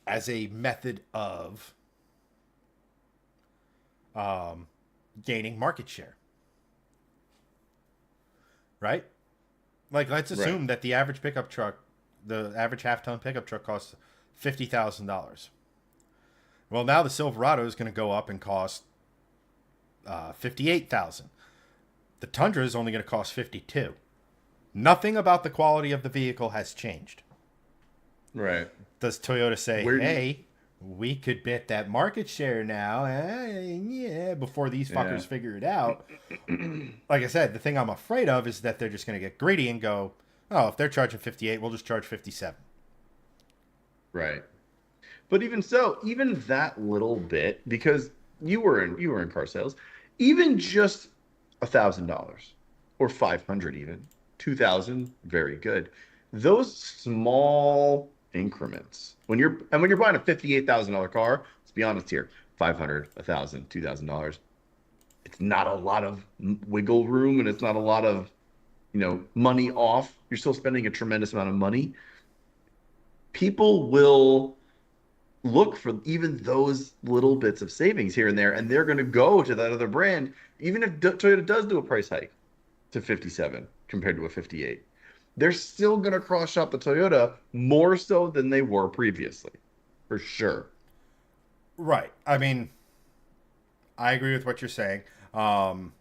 as a method of um, gaining market share, right? Like, let's Right. assume that the average pickup truck, the average half ton pickup truck costs $50,000. Well, now the Silverado is going to go up and cost 58,000. The Tundra is only going to cost 52. Nothing about the quality of the vehicle has changed. Right. Does Toyota say, Where do you, hey, we could bet that market share now, yeah, before these yeah. fuckers figure it out? Like I said, the thing I'm afraid of is that they're just going to get greedy and go, oh, if they're charging 58, we'll just charge 57. Right. But even so, even that little bit, because you were in car sales, even just $1,000 or 500, even 2,000, very good. Those small increments, when you're buying a $58,000 car, let's be honest here, 500, 1,000, $2,000, it's not a lot of wiggle room, and it's not a lot of money off. You're still spending a tremendous amount of money. People will look for even those little bits of savings here and there, and they're going to go to that other brand, even if Toyota does do a price hike to 57 compared to a 58. They're still going to cross shop the Toyota more so than they were previously, for sure. Right. I mean, I agree with what you're saying. Um,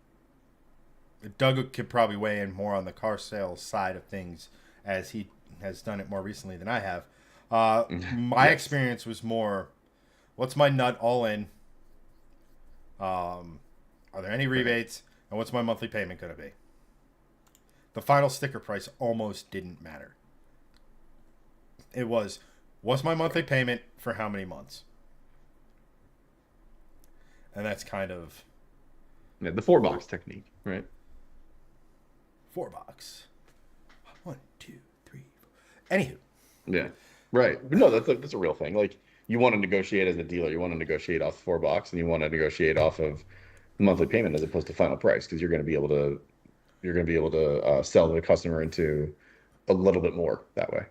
Doug could probably weigh in more on the car sales side of things as he has done it more recently than I have. My Yes. experience was more, what's my nut all in? Are there any Right. rebates? And what's my monthly payment going to be? The final sticker price almost didn't matter. It was, what's my monthly Right. payment for how many months? And that's kind of Yeah, the four box technique, right? $4. One, two, three, four. Anywho, Yeah. Right. But no, that's a real thing. Like you want to negotiate as a dealer, you want to negotiate off four box and you want to negotiate off of monthly payment as opposed to final price because you're going to be able to sell the customer into a little bit more that way.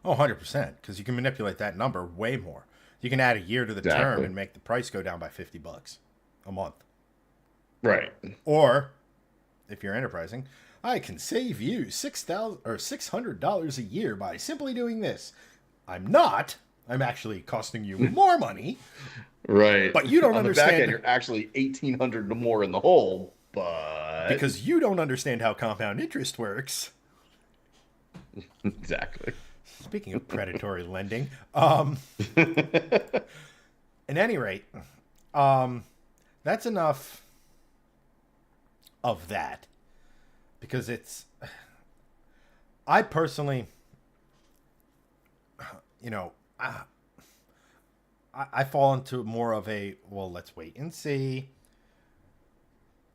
oh, 100%, because you can manipulate that number way more. You can add a year to the term Exactly. and make the price go down by $50 a month. Right. Or, if you're enterprising, I can save you 6,000 or $600 a year by simply doing this. I'm not. I'm actually costing you more money, Right. but you don't On the back end, understand you're actually 1,800 more in the hole, but because you don't understand how compound interest works. exactly. Speaking of predatory lending, at any rate, um, that's enough of that because it's. I personally, you know, I fall into more of a well, let's wait and see.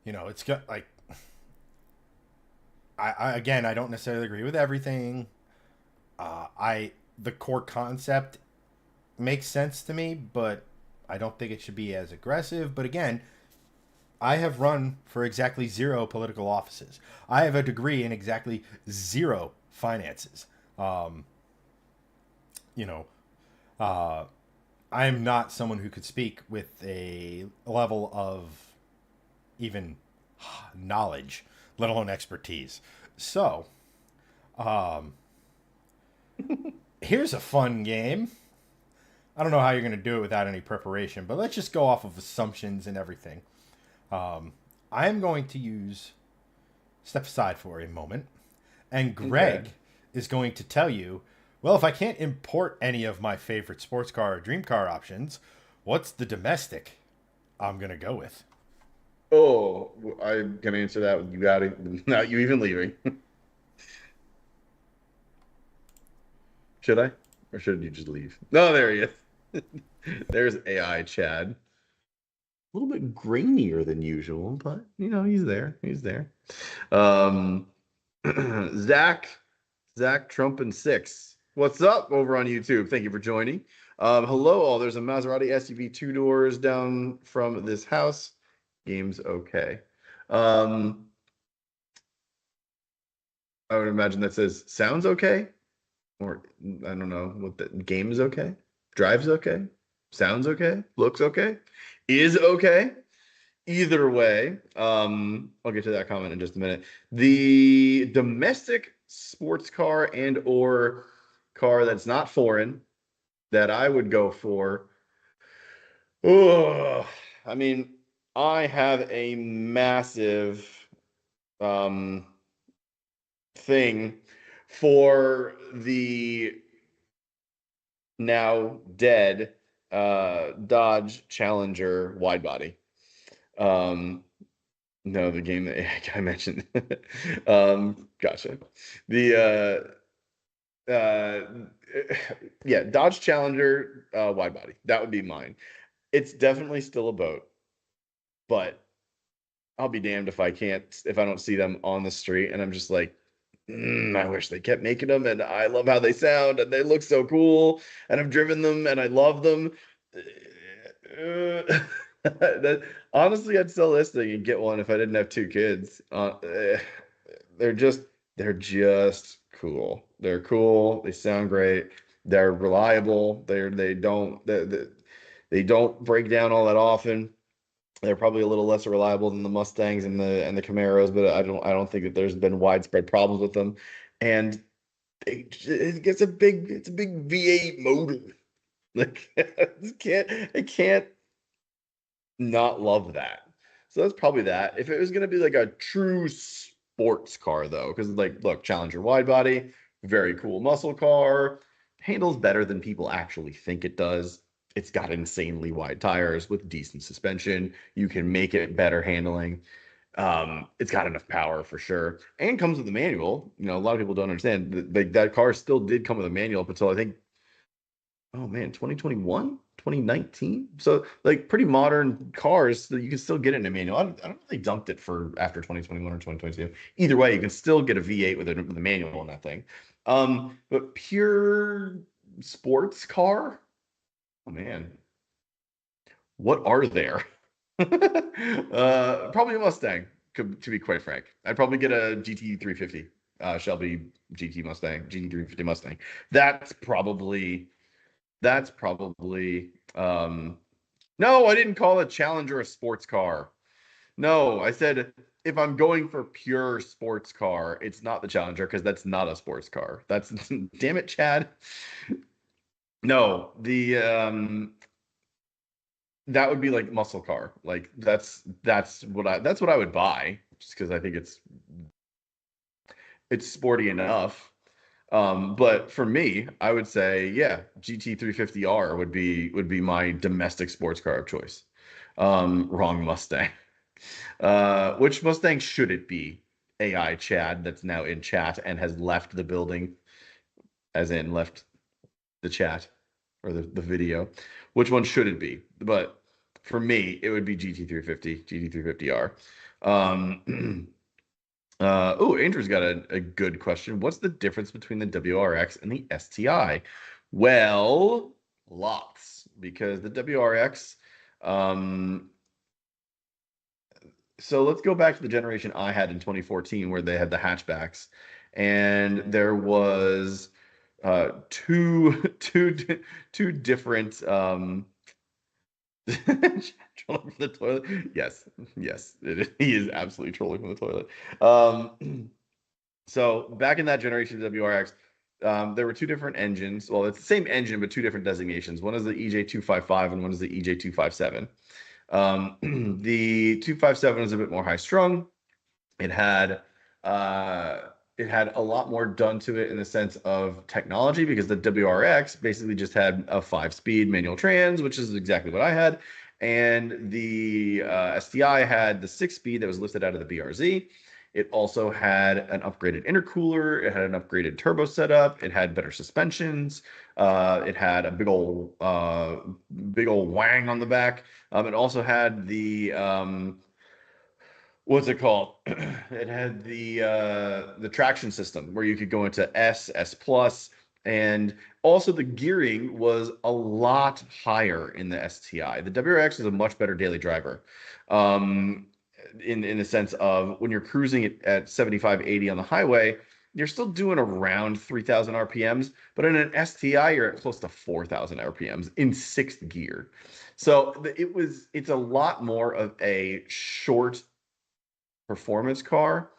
You know, it's got like again, I don't necessarily agree with everything. I the core concept makes sense to me, but I don't think it should be as aggressive. But again, I have run for exactly zero political offices. I have a degree in exactly zero finances. Um, you know, uh, I am not someone who could speak with a level of even knowledge, let alone expertise. So, here's a fun game. I don't know how you're going to do it without any preparation, but let's just go off of assumptions and everything. I am going to step aside for a moment, and Okay. Greg is going to tell you, well, if I can't import any of my favorite sports car or dream car options, what's the domestic I'm going to go with? Oh, I can answer that. You got it. Without you even leaving. Should I? Or should you just leave? No, there he is. There's AI Chad. little bit grainier than usual, but you know, he's there. He's there. Um, Zach, Zach Trump and Six. What's up over on YouTube? Thank you for joining. Hello, all. There's a Maserati SUV 2 doors down from this house. Game's okay. Um, I would imagine that says sounds okay, or I don't know what the game is okay, drives okay, sounds okay, looks okay, is okay. Either way, I'll get to that comment in just a minute. The domestic sports car and or car that's not foreign that I would go for. Oh, I mean, I have a massive um, thing for the now dead Dodge Challenger wide body. Um, No, the game that I mentioned. Gotcha. The yeah, Dodge Challenger wide body. That would be mine. It's definitely still a boat, but I'll be damned if I don't see them on the street and I'm just like, I wish they kept making them, and I love how they sound and they look so cool, and I've driven them and I love them. That, honestly, I'd sell this thing and get one if I didn't have 2 kids. They're just they're just cool. They're cool. They sound great. They're reliable. They don't break down all that often. They're probably a little less reliable than the Mustangs and the Camaros, but I don't think that there's been widespread problems with them. And it's a big V8 motor. Like I can't not love that. So that's probably that. If it was gonna be like a true sports car though, because like look, Challenger wide body, very cool muscle car, handles better than people actually think it does. It's got insanely wide tires with decent suspension. You can make it better handling. It's got enough power for sure, and comes with a manual. You know, a lot of people don't understand that car still did come with a manual up until I think, oh man, 2021, 2019. So like pretty modern cars that you can still get in a manual. I don't know if they dumped it for after 2021 or 2022. Either way, you can still get a V8 with a manual on that thing. But pure sports car, oh man, what are there? Probably a Mustang, to be quite frank. I'd probably get a GT 350, Shelby GT Mustang, GT 350 Mustang. That's probably that's probably no, I didn't call a Challenger a sports car. No, I said if I'm going for pure sports car, it's not the Challenger because that's not a sports car. That's damn it, Chad. No, the that would be like muscle car. Like that's what I would buy just because I think it's sporty enough. But for me, I would say, yeah, GT 350R would be my domestic sports car of choice. Wrong Mustang. Which Mustang should it be? AI Chad that's now in chat and has left the building, as in left the chat or the video. Which one should it be? But for me, it would be GT350, GT350R. Andrew's got a good question. What's the difference between the WRX and the STI? Well, lots, because the WRX, so let's go back to the generation I had in 2014 where they had the hatchbacks, and there was two different trolling from the toilet. Yes, yes, he is absolutely trolling from the toilet. So back in that generation of WRX, there were 2 different engines. Well, it's the same engine, but 2 different designations. One is the EJ255 and one is the EJ257. The 257 is a bit more high strung. It had it had a lot more done to it in the sense of technology because the WRX basically just had a 5-speed manual trans, which is exactly what I had, and the STI had the 6-speed that was lifted out of the BRZ. It also had an upgraded intercooler. It had an upgraded turbo setup. It had better suspensions. It had a big old wang on the back. It also had the what's it called? It had the traction system where you could go into S plus, and also the gearing was a lot higher in the STI. The WRX is a much better daily driver. Um, in the sense of when you're cruising at 75, 80 on the highway, you're still doing around 3,000 RPMs, but in an STI, you're at close to 4,000 RPMs in sixth gear. So it's a lot more of a short performance car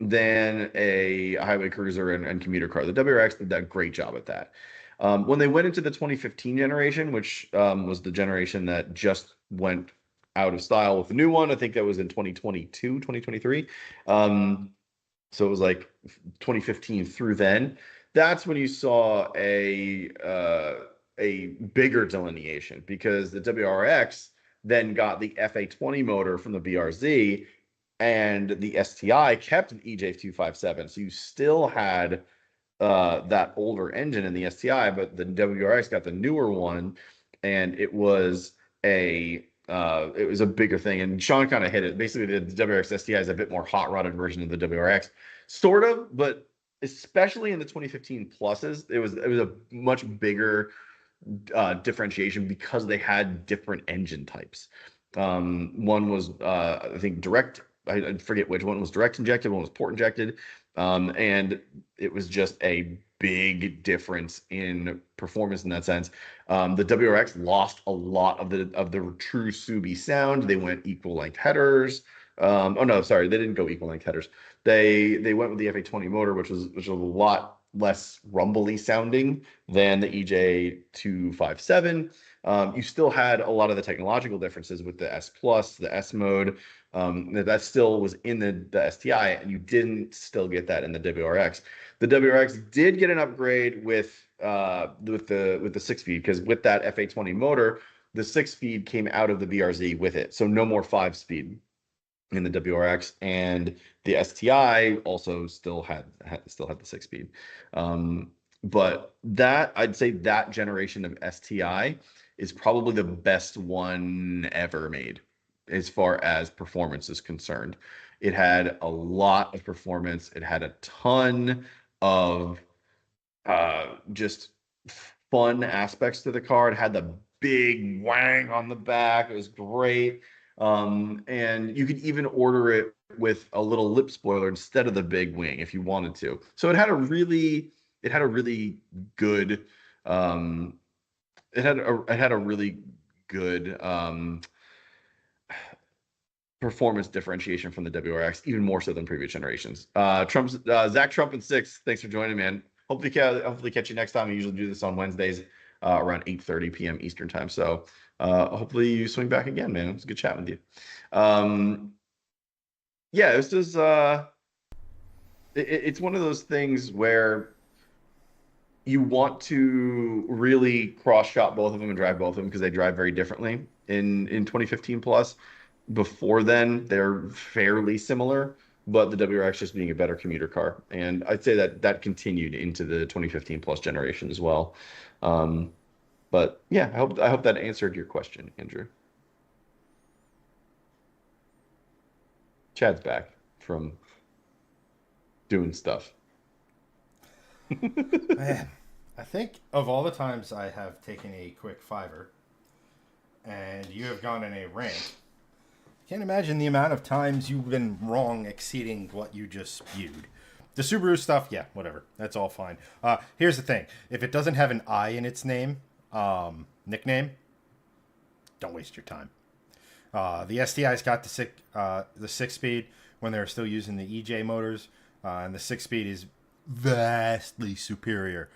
than a highway cruiser and commuter car. The WRX did a great job at that. When they went into the 2015 generation, which was the generation that just went out of style with the new one, I think that was in 2022, 2023. So it was like 2015 through then. That's when you saw a bigger delineation because the WRX then got the FA20 motor from the BRZ, and the STI kept an EJ257. So you still had that older engine in the STI, but the WRX got the newer one, and it was a bigger thing. And Sean kind of hit it. Basically, the WRX STI is a bit more hot rodded version of the WRX, sort of, but especially in the 2015 pluses, it was a much bigger differentiation because they had different engine types. One was I think direct. I forget which one was direct injected, one was port injected, and it was just a big difference in performance in that sense. The WRX lost a lot of the true Subi sound. They went equal length headers. Oh no, sorry, they didn't go equal length headers. They went with the FA20 motor, which was a lot less rumbly sounding than the EJ257. You still had a lot of the technological differences with the S plus, the S mode. That still was in the STI, and you didn't still get that in the WRX. The WRX did get an upgrade with the 6-speed, because with that FA20 motor, the 6-speed came out of the BRZ with it, so no more 5-speed in the WRX, and the STI also still had the 6-speed. But that, I'd say that generation of STI is probably the best one ever made as far as performance is concerned. It had a lot of performance. It had a ton of just fun aspects to the car. It had the big wang on the back. It was great. And you could even order it with a little lip spoiler instead of the big wing if you wanted to. So it had a really good it had a really good performance differentiation from the WRX, even more so than previous generations. Zach Trump and Six, thanks for joining, man. Hopefully catch you next time. We usually do this on Wednesdays around 8:30 p.m. Eastern time. So hopefully you swing back again, man. It was a good chat with you. Yeah, it's just it's one of those things where you want to really cross shop both of them and drive both of them because they drive very differently in 2015 plus. Before then, they're fairly similar, but the WRX just being a better commuter car, and I'd say that continued into the 2015 plus generation as well. But yeah, I hope that answered your question, Andrew. Chad's back from doing stuff. Man, I think of all the times I have taken a quick fiver and you have gone in a rant, I can't imagine the amount of times you've been wrong exceeding what you just spewed. The Subaru stuff, yeah, whatever. That's all fine. Here's the thing. If it doesn't have an I in its name, nickname, don't waste your time. The STI's got the 6-speed when they're still using the EJ motors, and the 6-speed is vastly superior.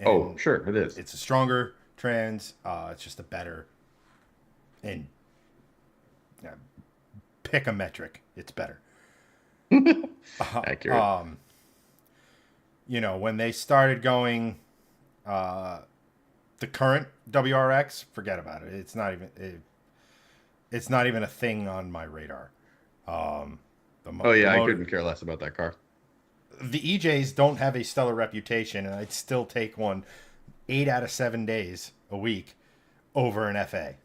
Oh, sure, it is. It's a stronger trans. It's just a better, and pick a metric. It's better. Accurate. When they started going, the current WRX, forget about it. It's not even a thing on my radar. Um, Oh The yeah, I motor, couldn't care less about that car. the EJs don't have a stellar reputation, and I'd still take one 8 out of 7 days a week over an FA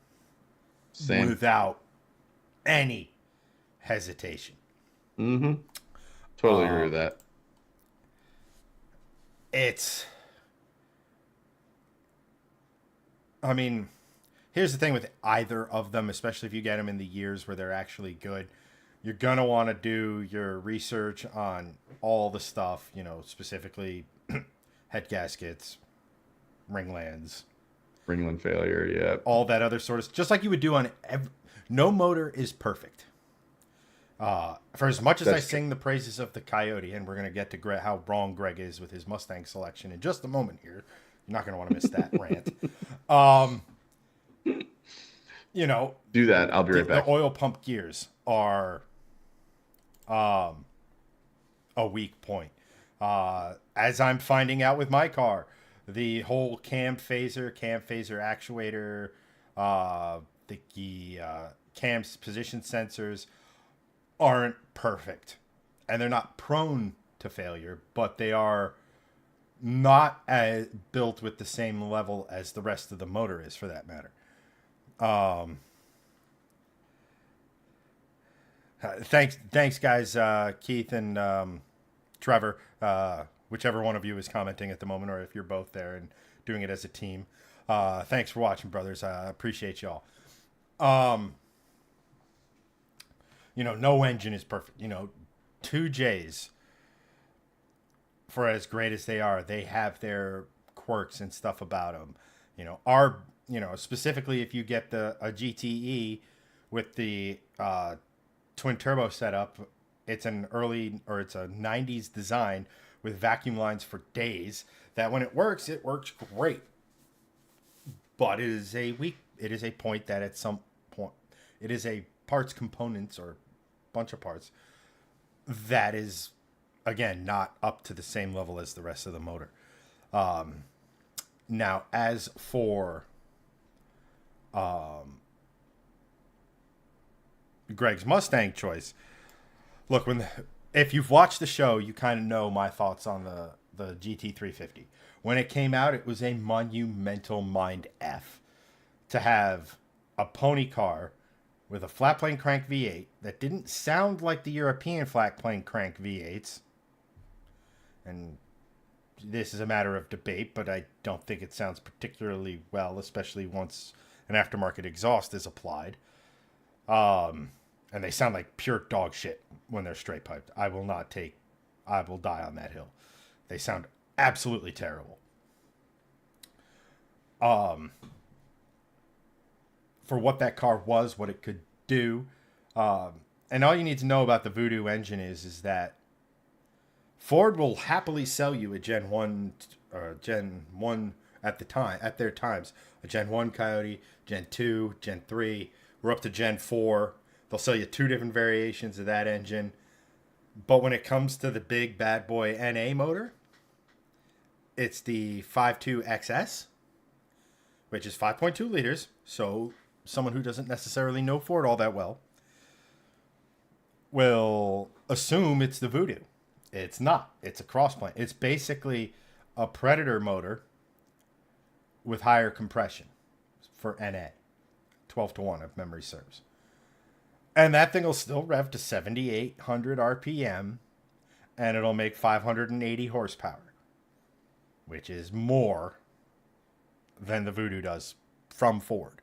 Same. without any hesitation. Mm-hmm. Totally agree with Um, that. it's, I mean, here's the thing with either of them, especially if you get them in the years where they're actually good. You're gonna want to do your research on all the stuff, specifically head gaskets, ringlands, Ringland failure. Yeah. all that other sort of, just like you would do on no motor is perfect. For as much as I That's true. sing the praises of the Coyote, and we're gonna get to how wrong Greg is with his Mustang selection in just a moment here. You're not gonna want to miss that rant. Um, you know, Do that. I'll be right the back. oil pump gears are um, a weak point. As I'm finding out with my car, the whole cam phaser actuator, the cam's position sensors aren't perfect. And they're not prone to failure, but they are not built with the same level as the rest of the motor is, for that matter. Um, thanks, guys. Keith and Trevor, whichever one of you is commenting at the moment, or if you're both there and doing it as a team. Thanks for watching, brothers. I appreciate y'all. Um, no engine is perfect. 2Js, for as great as they are, they have their quirks and stuff about them. Specifically if you get a GTE with the twin turbo setup, it's it's a 90s design with vacuum lines for days that when it works great. But it is a point that at some point it is a parts components or bunch of parts that is again not up to the same level as the rest of the motor. Now as for Greg's Mustang choice, look, if you've watched the show, you kind of know my thoughts on the GT350. When it came out, it was a monumental mind F to have a pony car with a flat plane crank V8 that didn't sound like the European flat plane crank V8s. And this is a matter of debate, but I don't think it sounds particularly well, especially once an aftermarket exhaust is applied. And they sound like pure dog shit when they're straight piped. I will die on that hill. They sound absolutely terrible. For what that car was, what it could do. And all you need to know about the Voodoo engine is that Ford will happily sell you a Gen 1 or Gen 1 at their times. A Gen 1 Coyote, Gen 2, Gen 3, we're up to Gen 4. They'll sell you 2 different variations of that engine. But when it comes to the big bad boy NA motor, it's the 5.2XS, which is 5.2 liters. So someone who doesn't necessarily know Ford all that well will assume it's the Voodoo. It's not. It's a crossplane. It's basically a Predator motor with higher compression for NA. 12-1 if memory serves. And that thing will still rev to 7,800 RPM, and it'll make 580 horsepower, which is more than the Voodoo does from Ford.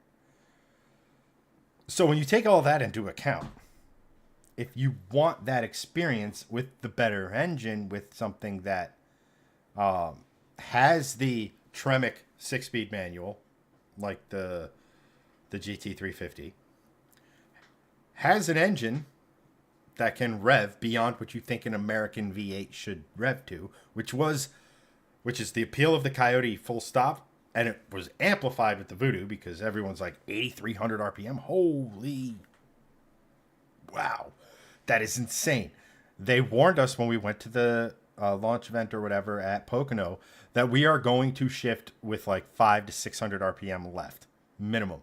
So when you take all that into account, if you want that experience with the better engine, with something that has the Tremec 6-speed manual, like the GT350, has an engine that can rev beyond what you think an American V8 should rev to, which is the appeal of the Coyote, full stop, and it was amplified with the Voodoo because everyone's like 8,300 RPM. Holy wow, that is insane. They warned us when we went to the launch event or whatever at Pocono that we are going to shift with like 500 to 600 RPM left minimum.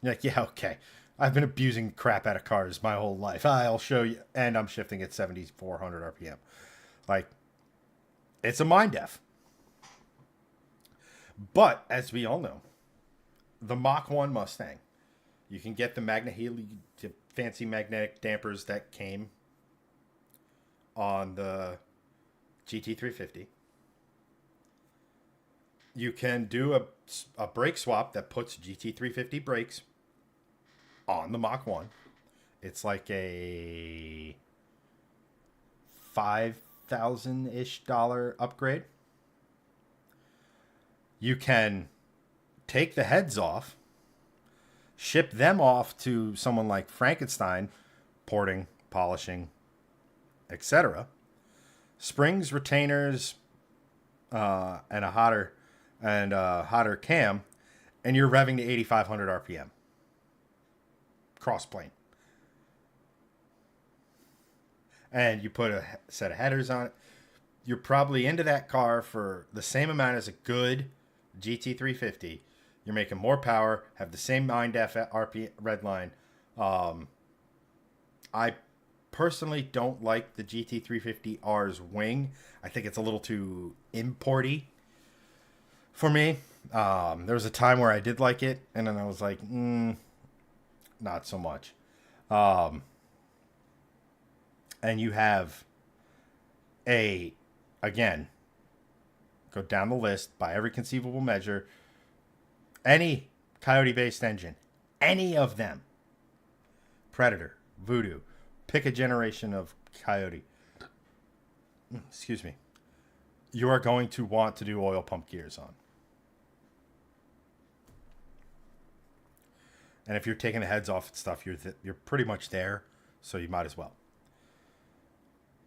You're like, yeah, okay. I've been abusing crap out of cars my whole life. I'll show you, and I'm shifting at 7,400 RPM. Like, it's a mind F. But as we all know, the Mach 1 Mustang, you can get the the fancy magnetic dampers that came on the GT350. You can do a brake swap that puts GT350 brakes on the Mach 1. It's like a $5,000-ish upgrade. You can take the heads off, ship them off to someone like Frankenstein, porting, polishing, etc. Springs, retainers, and a hotter cam, and you're revving to 8,500 RPM. Crossplane. And you put a set of headers on it. You're probably into that car for the same amount as a good GT350. You're making more power, have the same 9def RP redline. I personally don't like the GT350R's wing. I think it's a little too importy for me. There was a time where I did like it, and then I was like, not so much. And you have again, go down the list by every conceivable measure. Any Coyote-based engine, any of them, Predator, Voodoo, pick a generation of Coyote. Excuse me. You are going to want to do oil pump gears on. And if you're taking the heads off and stuff, you're pretty much there, so you might as well.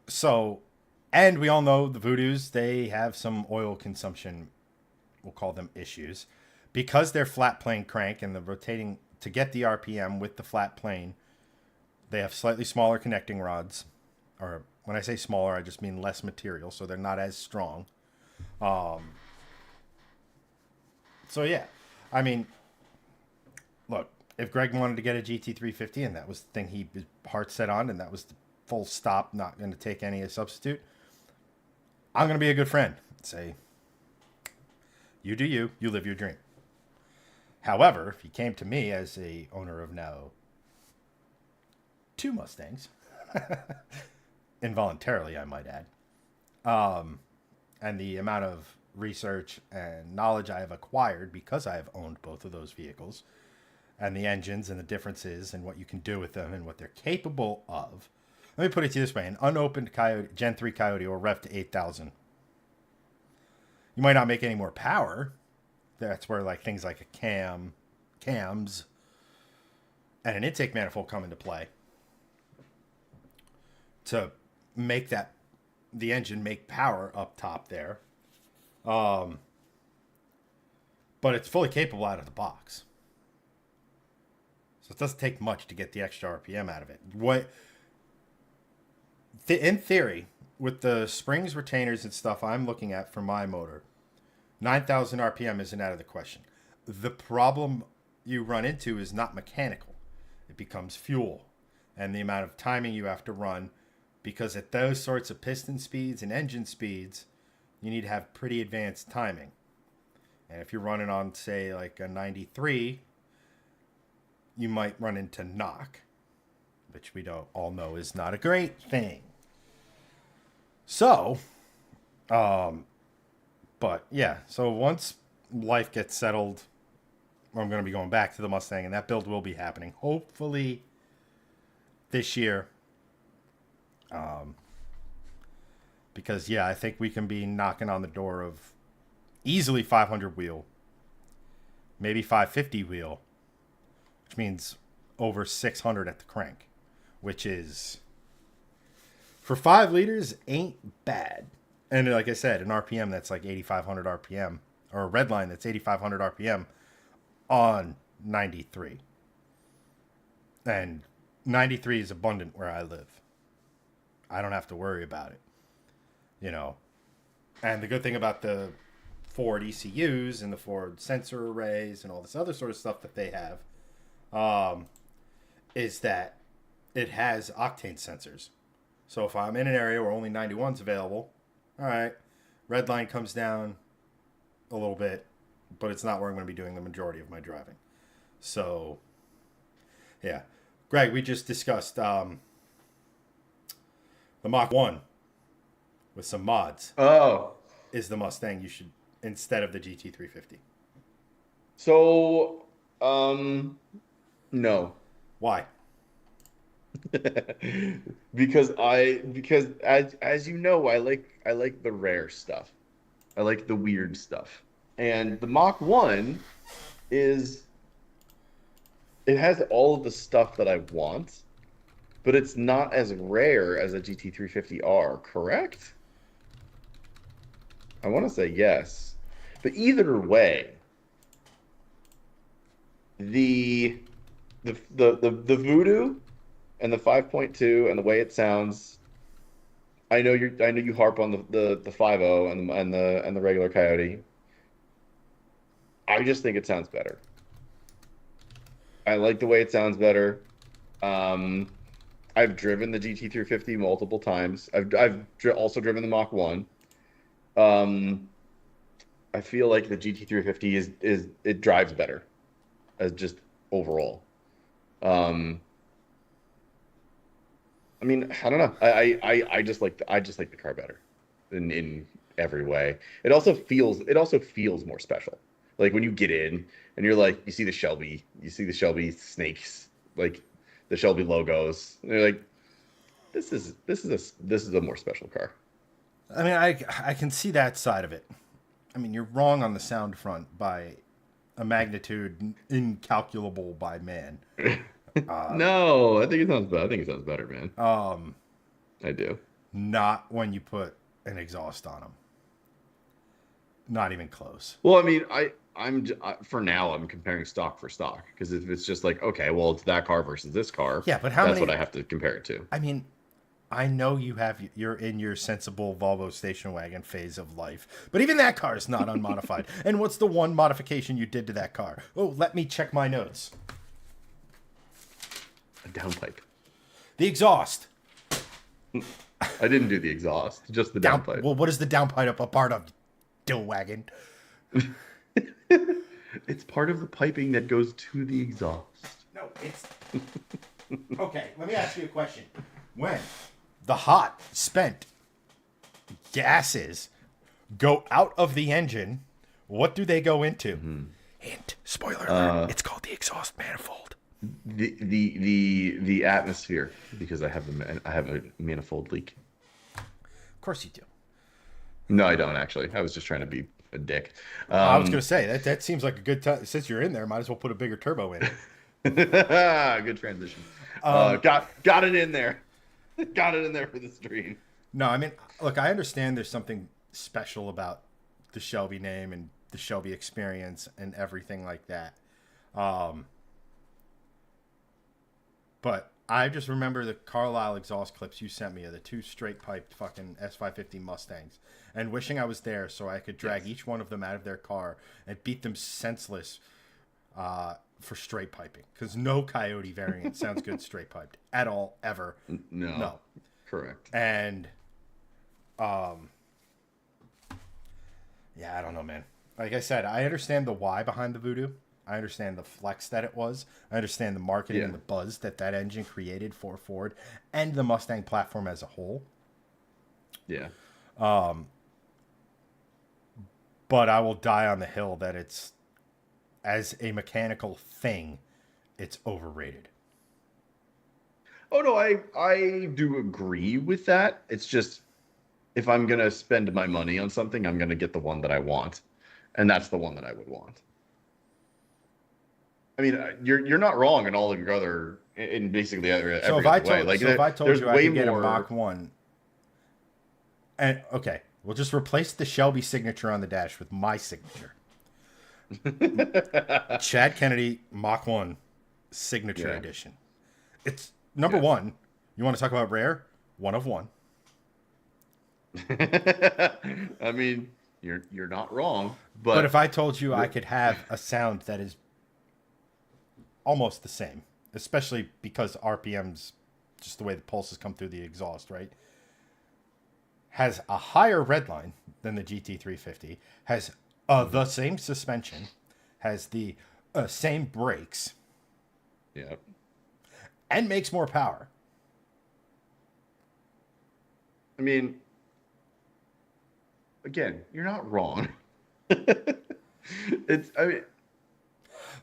So, and we all know the Voodoos, they have some oil consumption, we'll call them issues. Because they're flat plane crank and the rotating to get the RPM with the flat plane, they have slightly smaller connecting rods. Or when I say smaller, I just mean less material, so they're not as strong. So yeah, I mean, look, if Greg wanted to get a GT350 and that was the thing he was heart set on, and that was the full stop, not going to take any substitute, I'm going to be a good friend. Say, you do you live your dream. However, if he came to me as a owner of now 2 Mustangs, involuntarily, I might add, and the amount of research and knowledge I have acquired because I have owned both of those vehicles, and the engines and the differences and what you can do with them and what they're capable of. Let me put it to you this way: an unopened Coyote, Gen 3 Coyote will rev to 8,000. You might not make any more power. That's where like things like a cams, and an intake manifold come into play to make the engine make power up top there. But it's fully capable out of the box. So it doesn't take much to get the extra RPM out of it. In theory, with the springs, retainers, and stuff I'm looking at for my motor, 9,000 RPM isn't out of the question. The problem you run into is not mechanical. It becomes fuel and the amount of timing you have to run, because at those sorts of piston speeds and engine speeds, you need to have pretty advanced timing. And if you're running on, say, like a 93, you might run into knock, which we don't all know is not a great thing. So, but yeah, so once life gets settled, I'm going to be going back to the Mustang, and that build will be happening hopefully this year. Because yeah, I think we can be knocking on the door of easily 500 wheel, maybe 550 wheel, which means over 600 at the crank, which is, for 5 liters, ain't bad. And like I said, an RPM that's like 8,500 RPM, or a red line that's 8,500 RPM on 93. And 93 is abundant where I live. I don't have to worry about it, you know. And the good thing about the Ford ECUs and the Ford sensor arrays and all this other sort of stuff that they have, is that it has octane sensors. So if I'm in an area where only 91's available, all right, red line comes down a little bit, but it's not where I'm going to be doing the majority of my driving. So, yeah. Greg, we just discussed the Mach 1 with some mods Oh, is the Mustang you should, instead of the GT350. so no. Why? Because as you know, I like the rare stuff. I like the weird stuff. And the Mach 1 is it has all of the stuff that I want, but it's not as rare as a GT350R, correct? I want to say yes. But either way, the the Voodoo and the 5.2 and the way it sounds, I know you harp on the 5.0 and the regular Coyote. I just think it sounds better. I like the way it sounds better. Um, I've driven the GT350 multiple times. Also driven the Mach 1. Um, I feel like the GT350 is it drives better as just overall. Um, I mean, I don't know. I just like the car better in every way. It also feels more special. Like when you get in and you're like you see the Shelby snakes, like the Shelby logos. And you're like, this is a more special car. I mean, I can see that side of it. I mean, you're wrong on the sound front by a magnitude incalculable by man. No, I think it sounds better. I think it sounds better, man. Um, I do. Not when you put an exhaust on them. Not even close. Well, I mean, for now I'm comparing stock for stock because if it's just like okay, well it's that car versus this car, Yeah, but that's what I have to compare it to. I mean, I know you're in your sensible Volvo station wagon phase of life, but even that car is not unmodified. And what's the one modification you did to that car? Oh, let me check my notes. A downpipe. The exhaust. I didn't do the exhaust, just the downpipe. Well, what is the downpipe a part of? Dill wagon. It's part of the piping that goes to the exhaust. No, it's okay. Let me ask you a question. When the hot spent gases go out of the engine, what do they go into? Hint. Spoiler alert. It's called the exhaust manifold. The atmosphere because I have a manifold leak. Of course you do. No, I don't actually. I was just trying to be a dick. I was gonna say that seems like a good time. Since you're in there, might as well put a bigger turbo in. Good transition. Got it in there. Got it in there for the stream. No, I mean, look, I understand there's something special about the Shelby name and the Shelby experience and everything like that. But I just remember the Carlisle exhaust clips you sent me of the two straight piped fucking S550 Mustangs and wishing I was there so I could drag each one of them out of their car and beat them senseless for straight piping. Because no Coyote variant sounds good straight piped at all, ever. No. Correct. And, yeah, I don't know, man. Like I said, I understand the why behind the Voodoo. I understand the flex that it was. I understand the marketing and the buzz that engine created for Ford and the Mustang platform as a whole. Yeah. But I will die on the hill that it's, as a mechanical thing, it's overrated. Oh no, I do agree with that. It's just if I'm gonna spend my money on something, I'm gonna get the one that I want, and that's the one that I would want. I mean, you're not wrong in all of your other in basically every So if other way. Like, if I told there's you I way could get a more. Mach 1, and okay, we'll just replace the Shelby signature on the dash with my signature. Chad Kennedy Mach 1 signature edition. It's number one. You want to talk about rare? One of one. I mean, you're not wrong, But if I told you I could have a sound that is almost the same, especially because RPMs, just the way the pulses come through the exhaust, right? Has a higher redline than the GT350, has the same suspension, has the same brakes, Yeah. and makes more power. I mean, again, you're not wrong. I mean, I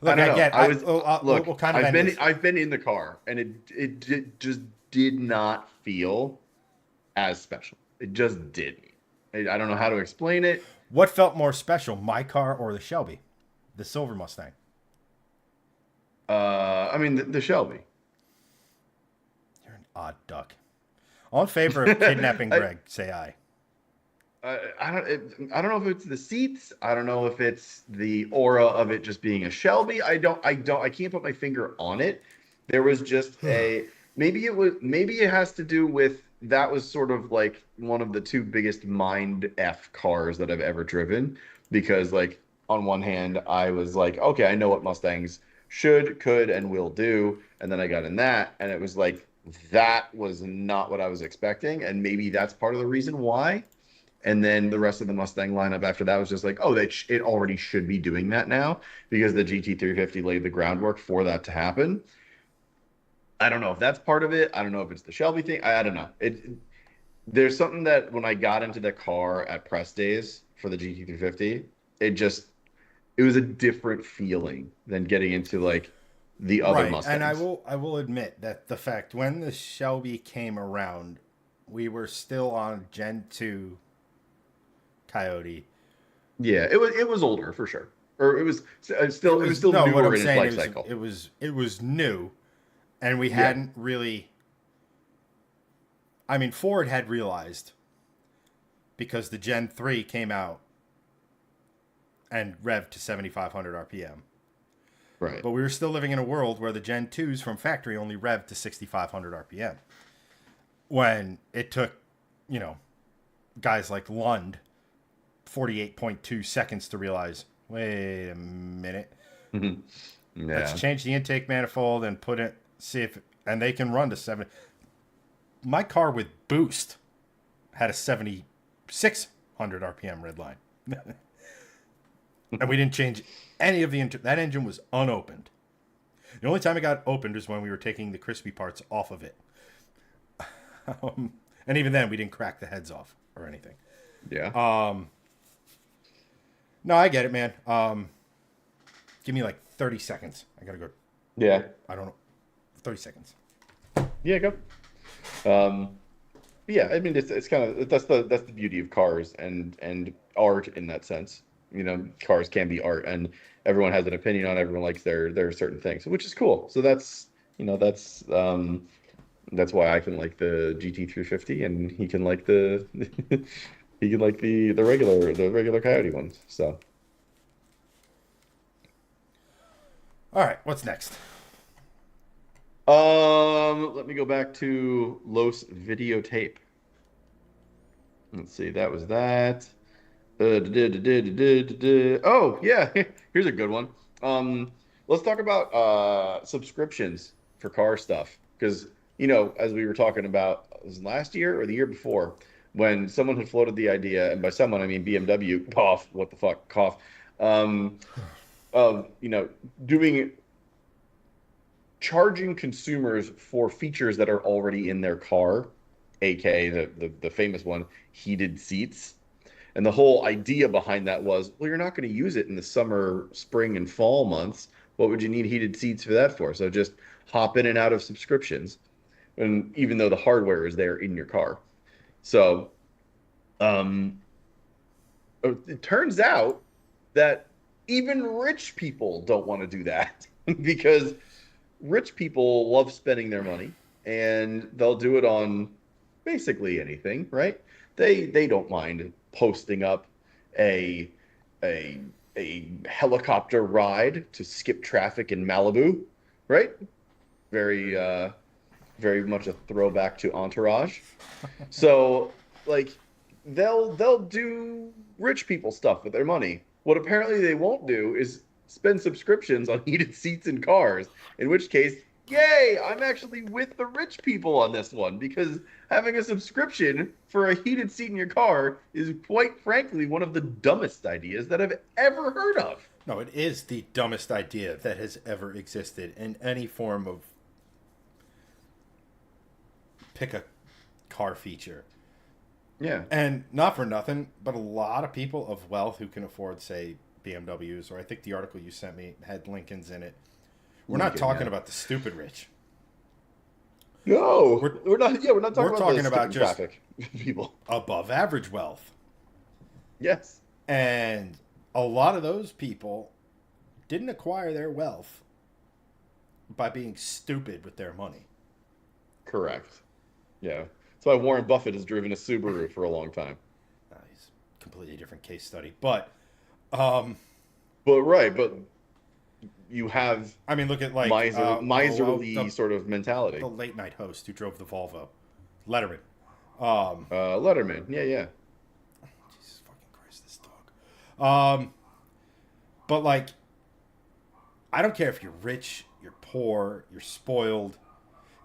Look, don't I know. get. Look, We'll kind of end this. I've been in the car, and just did not feel as special. It just didn't. I don't know how to explain it. What felt more special, my car or the Shelby, the silver Mustang? I mean, the Shelby. You're an odd duck. All in favor of kidnapping I, Greg, say aye. I don't know if it's the seats. I don't know if it's the aura of it just being a Shelby. I can't put my finger on it. There was just maybe it has to do with that was sort of like one of the two biggest mind F cars that I've ever driven because like on one hand I was like, okay, I know what Mustangs should, could, and will do. And then I got in that and it was like that was not what I was expecting. And maybe that's part of the reason why. And then the rest of the Mustang lineup after that was just like, oh, it already should be doing that now because the GT350 laid the groundwork for that to happen. I don't know if that's part of it. I don't know if it's the Shelby thing. I don't know. There's something that when I got into the car at press days for the GT350, it was a different feeling than getting into like the other Right, Mustangs. and I will admit that the fact when the Shelby came around, we were still on Gen 2 Coyote. Yeah, it was older for sure. Or it was still no, what newer I'm in its saying life is cycle. it was new, and we Yeah. hadn't really. I mean, Ford had realized because the Gen 3 came out and revved to 7,500 RPM. Right. But we were still living in a world where the Gen 2s from factory only revved to 6,500 RPM. When it took, guys like Lund 48.2 seconds to realize, wait a minute, let's Yeah. change the intake manifold and and they can run to 7. My car with boost had a 7,600 RPM red line. And we didn't change any of that engine was unopened. The only time it got opened was when we were taking the crispy parts off of it. And even then, we didn't crack the heads off or anything. Yeah. No, I get it, man. Give me like 30 seconds. I gotta go. Yeah. I don't know. 30 seconds. Yeah, go. Yeah, I mean it's kind of that's the beauty of cars and art in that sense. Cars can be art, and everyone has an opinion on. Everyone likes their certain things, which is cool. So that's why I can like the GT350, and he can like the he can like the regular Coyote ones. So All right, what's next? let me go back to Los Videotape. Let's see, that was that. Oh, yeah. Here's a good one. Let's talk about subscriptions for car stuff. Because, as we were talking about, was it last year or the year before, when someone had floated the idea, and by someone I mean BMW, cough, what the fuck, cough, of, doing charging consumers for features that are already in their car, aka the famous one, heated seats. And the whole idea behind that was, well, you're not going to use it in the summer, spring, and fall months. What would you need heated seats for that for? So just hop in and out of subscriptions, and even though the hardware is there in your car. So it turns out that even rich people don't want to do that because rich people love spending their money and they'll do it on basically anything, right? They don't mind posting up a helicopter ride to skip traffic in Malibu, right? Very very much a throwback to Entourage. So like they'll do rich people stuff with their money. What apparently they won't do is spend subscriptions on heated seats in cars, in which case yay, I'm actually with the rich people on this one because having a subscription for a heated seat in your car is quite frankly one of the dumbest ideas that I've ever heard of. No, it is the dumbest idea that has ever existed in any form of pick a car feature. Yeah. And not for nothing, but a lot of people of wealth who can afford, say, BMWs, or I think the article you sent me had Lincolns in it. We're not talking about the stupid rich. No, we're not. Yeah, we're not talking We're about talking the about just traffic people. above average wealth. Yes. And a lot of those people didn't acquire their wealth by being stupid with their money. Correct. Yeah. That's why Warren Buffett has driven a Subaru for a long time. He's a completely different case study. But But you have I mean, look at like miserly sort of mentality. The late night host who drove the Volvo, Letterman. Letterman. Yeah, yeah. Jesus fucking Christ, this dog. But like, I don't care if you're rich, you're poor, you're spoiled.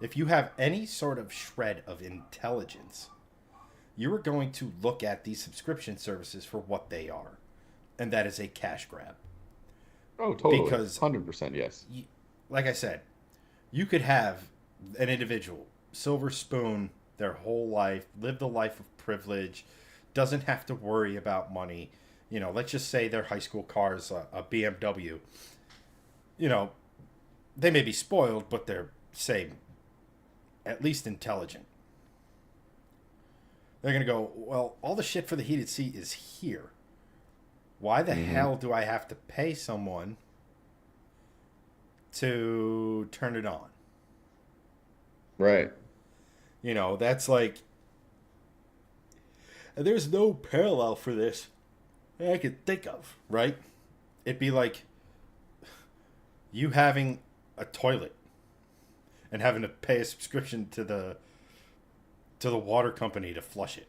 If you have any sort of shred of intelligence, you are going to look at these subscription services for what they are, and that is a cash grab. Oh, totally. Because 100%, yes. Like I said, you could have an individual, silver spoon, their whole life, live the life of privilege, doesn't have to worry about money. You know, let's just say their high school car is a BMW. You know, they may be spoiled, but they're, say, at least intelligent. They're going to go, well, all the shit for the heated seat is here. Why the hell do I have to pay someone to turn it on? Right. You know, that's like... There's no parallel for this that I could think of, right? It'd be like you having a toilet and having to pay a subscription to the water company to flush it.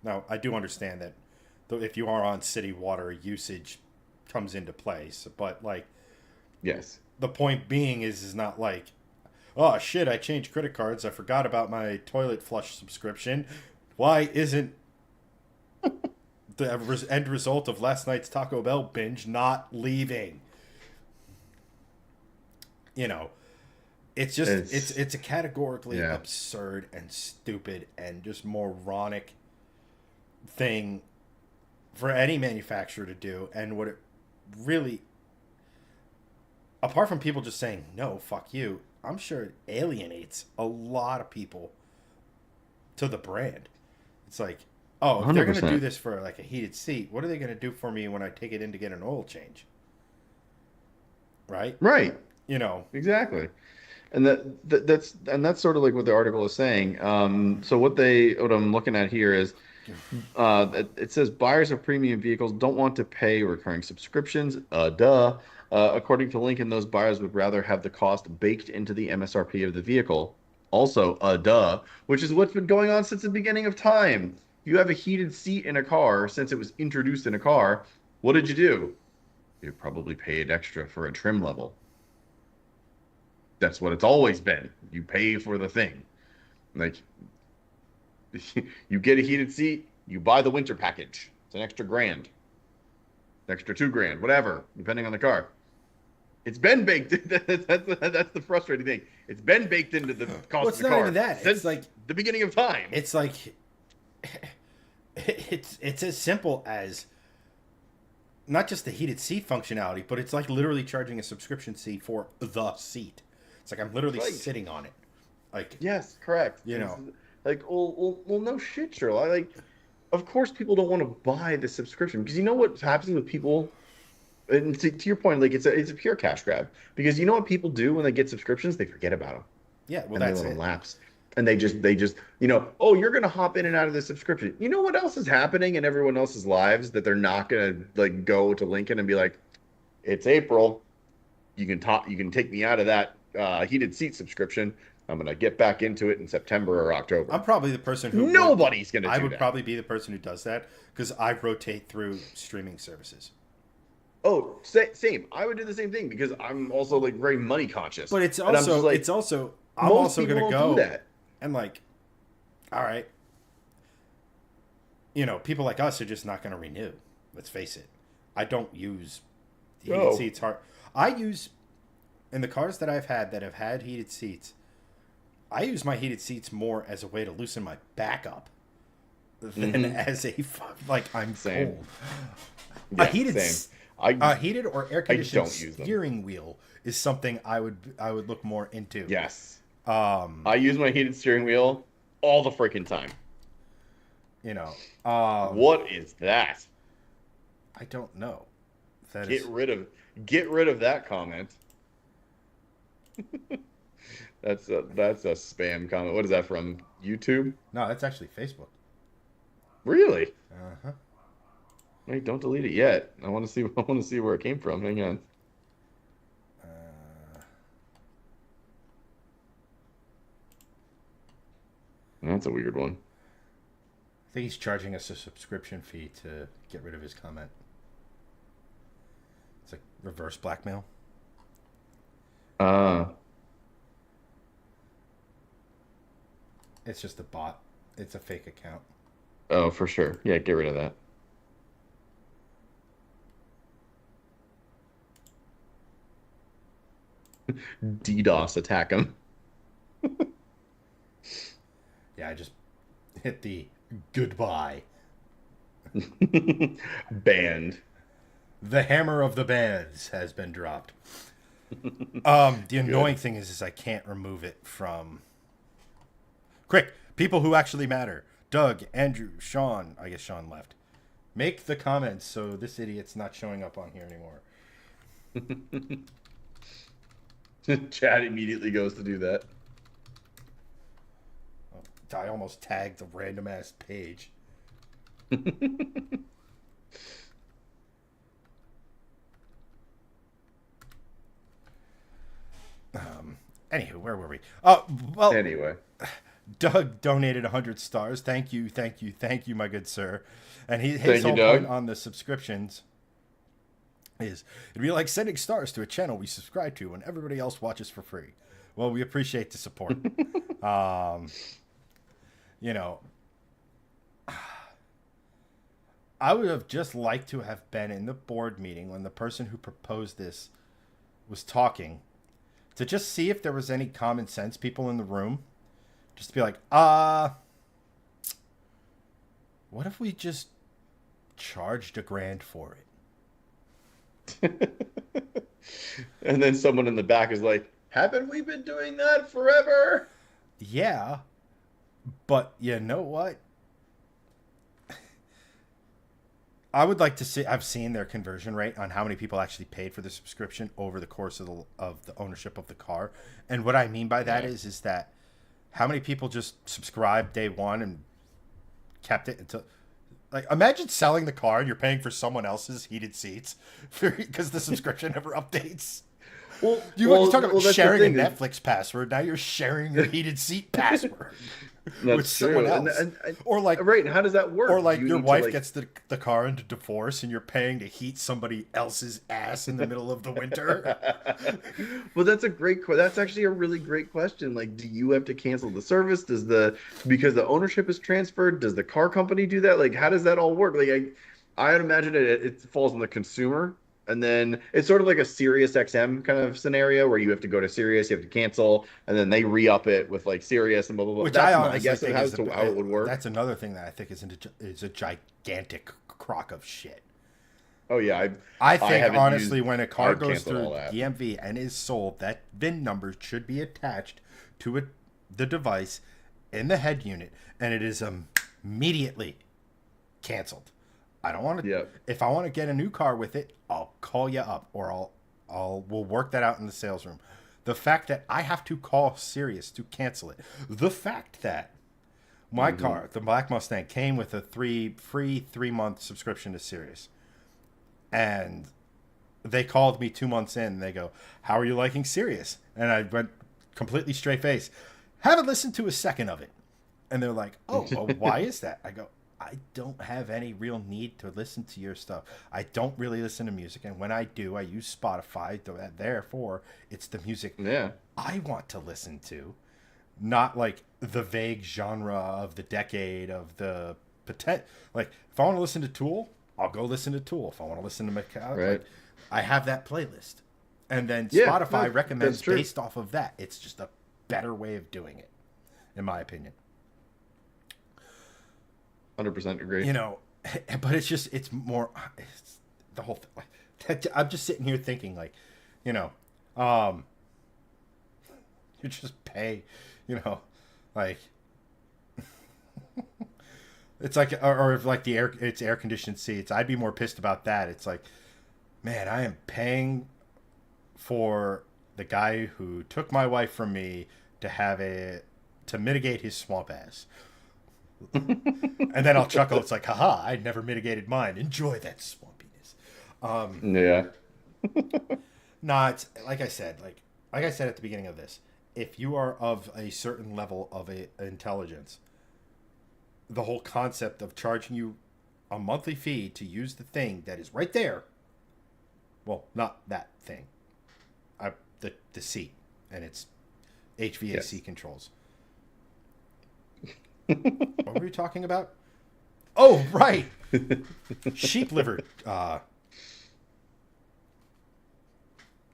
Now, I do understand that if you are on city water, usage comes into place. But, like, yes, the point being is not like, oh, shit, I changed credit cards. I forgot about my toilet flush subscription. Why isn't the end result of last night's Taco Bell binge not leaving? You know, it's just, it's a categorically absurd and stupid and just moronic thing for any manufacturer to do. And what it really, apart from people just saying no, fuck you, I'm sure it alienates a lot of people to the brand. It's like, oh, if they're going to do this for like a heated seat, what are they going to do for me when I take it in to get an oil change? Right? You know, exactly. And that's sort of like what the article is saying. So what I'm looking at here is it says buyers of premium vehicles don't want to pay recurring subscriptions. According to Lincoln, those buyers would rather have the cost baked into the MSRP of the vehicle. Also, which is what's been going on since the beginning of time. You have a heated seat in a car since it was introduced in a car. What did you do? You probably paid extra for a trim level. That's what it's always been. You pay for the thing. Like, you get a heated seat, you buy the winter package. It's an extra $1,000, an extra $2,000, whatever, depending on the car. It's been baked. That's the frustrating thing. It's been baked into the cost of the car. Not even that. Since it's like the beginning of time. It's like it's as simple as not just the heated seat functionality, but it's like literally charging a subscription fee for the seat. It's like I'm literally sitting on it. Like, yes, correct. You know, like, well, no shit, Sherlock. Like, of course, people don't want to buy the subscription because you know what happens with people. And to your point, like it's a pure cash grab because you know what people do when they get subscriptions, they forget about them. Yeah, well, and that's they let it. them lapse, and they just oh, you're gonna hop in and out of the subscription. You know what else is happening in everyone else's lives that they're not gonna like go to Lincoln and be like, it's April, you can take me out of that heated seat subscription. I'm going to get back into it in September or October. I'm probably the person who... Nobody's going to do that. I would probably be the person who does that because I rotate through streaming services. Oh, same. I would do the same thing because I'm also like very money conscious, But it's and I'm just also like I'm most also people gonna don't do go that. and like, all right, people like us are just not gonna renew. Let's face it. I don't use heated Oh. seats hard. I use in the cars that have had heated seats. I use my heated seats more as a way to loosen my back up than Mm-hmm. as like I'm Same. cold. A Yeah, heated same. I a heated or air I conditioned don't use them. steering wheel is something I would look more into. Yes. Um, I use my heated steering wheel all the freaking time. you know, um, What is that? I don't know. That Get is rid of get rid of that comment. That's a spam comment. What is that from? YouTube? no, that's actually Facebook. Really? Uh huh. Wait, don't delete it yet. I want to see I want to see where it came from. Hang on. I That's a weird one. think he's charging us a subscription fee to get rid of his comment. It's like reverse blackmail. Uh It's just a bot. It's a fake account. oh, for sure. Yeah, get rid of that. DDoS attack him. Yeah, I just hit the goodbye. Banned. The hammer of the bands has been dropped. The annoying Good. thing is I can't remove it from. Quick, people who actually matter. Doug, Andrew, Sean. I guess Sean left. Make the comments so this idiot's not showing up on here anymore. Chad immediately goes to do that. Oh, I almost tagged a random ass page. Anywho, where were we? Oh, well, Anyway. Doug donated 100 stars. Thank you, thank you, thank you, my good sir. And his Thank you, whole point Doug. on the subscriptions is it'd be like sending stars to a channel we subscribe to when everybody else watches for free. Well, we appreciate the support. um, you know, I would have just liked to have been in the board meeting when the person who proposed this was talking to just see if there was any common sense people in the room. Just to be like, what if we just charged $1,000 for it? And then someone in the back is like, haven't we been doing that forever? Yeah, but you know what? I would like to see. I've seen their conversion rate on how many people actually paid for the subscription over the course of the ownership of the car, and what I mean by that Yeah. is that how many people just subscribed day one and kept it until. Like, imagine selling the car and you're paying for someone else's heated seats because the subscription never updates. You talk about That's the sharing a thing. Netflix password. Now you're sharing your heated seat password with That's someone true. else. Or like, Right, and how does that work? or Do like you your need to, wife like, gets the car into divorce and you're paying to heat somebody else's ass in the middle of the winter. Well, that's actually a really great question. Like, do you have to cancel the service? Because the ownership is transferred, does the car company do that? Like, how does that all work? Like, I would imagine it falls on the consumer. And then it's sort of like a Sirius XM kind of scenario where you have to go to Sirius, you have to cancel, and then they re-up it with like Sirius and blah blah blah. Which I That's my honestly guess of think how is to how it would work. that's another thing that I think is a gigantic crock of shit. Oh yeah, I I think haven't honestly, used. when a car I've goes canceled through all that. DMV and is sold, that VIN number should be attached to the device in the head unit, and it is immediately canceled. I don't want to. Yep. If I want to get a new car with it, I'll call you up, or we'll work that out in the sales room. The fact that I have to call Sirius to cancel it, the fact that my car, the Black Mustang, came with a free 3-month subscription to Sirius, and they called me 2 months in. And they go, "How are you liking Sirius?" And I went completely straight face. Haven't listened to a second of it. And they're like, "Oh, well, why is that?" I go, I don't have any real need to listen to your stuff. I don't really listen to music, and when I do, I use Spotify. Therefore, it's the music Yeah. I want to listen to, not like the vague genre of the decade of the potent. Like, if I want to listen to Tool, I'll go listen to Tool. If I want to listen to Metallica, Right. like, I have that playlist, and then Yeah. No, Spotify recommends that's true. based off of that. It's just a better way of doing it, in my opinion. 100% agree. You know, but it's more, it's the whole thing. I'm just sitting here thinking, like, you know, um, you just pay, you know, like, it's like, or if like it's air conditioned seats. I'd be more pissed about that. It's like, man, I am paying for the guy who took my wife from me to mitigate his swamp ass. And then I'll chuckle. It's like, haha, I never mitigated mine. Enjoy that swampiness. Yeah. Not like I said at the beginning of this. If you are of a certain level of intelligence, the whole concept of charging you a monthly fee to use the thing that is right there. Well, not that thing. The seat and its HVAC controls. What were we talking about? Oh, right. Sheep liver Yeah.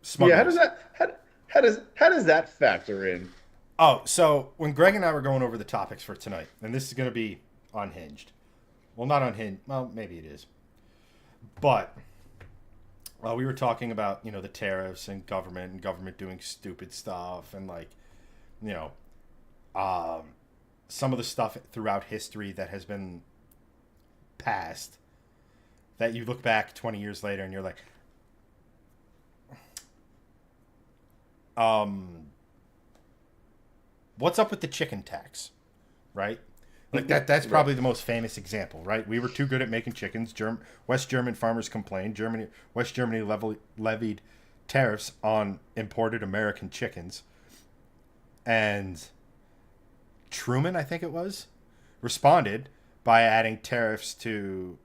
smugglers. How does that factor in? Oh, so when Greg and I were going over the topics for tonight, and this is going to be unhinged. Well, not unhinged. Well, maybe it is. But we were talking about, the tariffs and government doing stupid stuff and like, you know, some of the stuff throughout history that has been passed that you look back 20 years later and you're like, what's up with the chicken tax, right? Like that's probably the most famous example, right? We were too good at making chickens. West German farmers complained. West Germany levied tariffs on imported American chickens. And Truman, I think it was, responded by adding tariffs to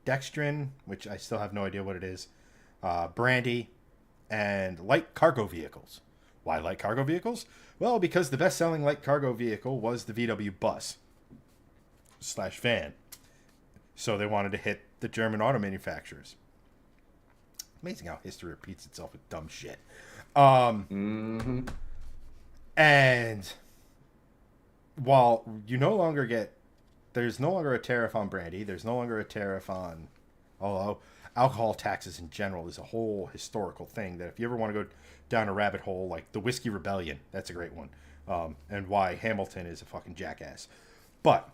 dextrin, which I still have no idea what it is, brandy, and light cargo vehicles. Why light cargo vehicles? Well, because the best-selling light cargo vehicle was the VW bus / van. So they wanted to hit the German auto manufacturers. Amazing how history repeats itself with dumb shit. And while you no longer get, there's no longer a tariff on brandy. There's no longer a tariff on, although alcohol taxes in general is a whole historical thing that if you ever want to go down a rabbit hole, like the Whiskey Rebellion, that's a great one. And why Hamilton is a fucking jackass. But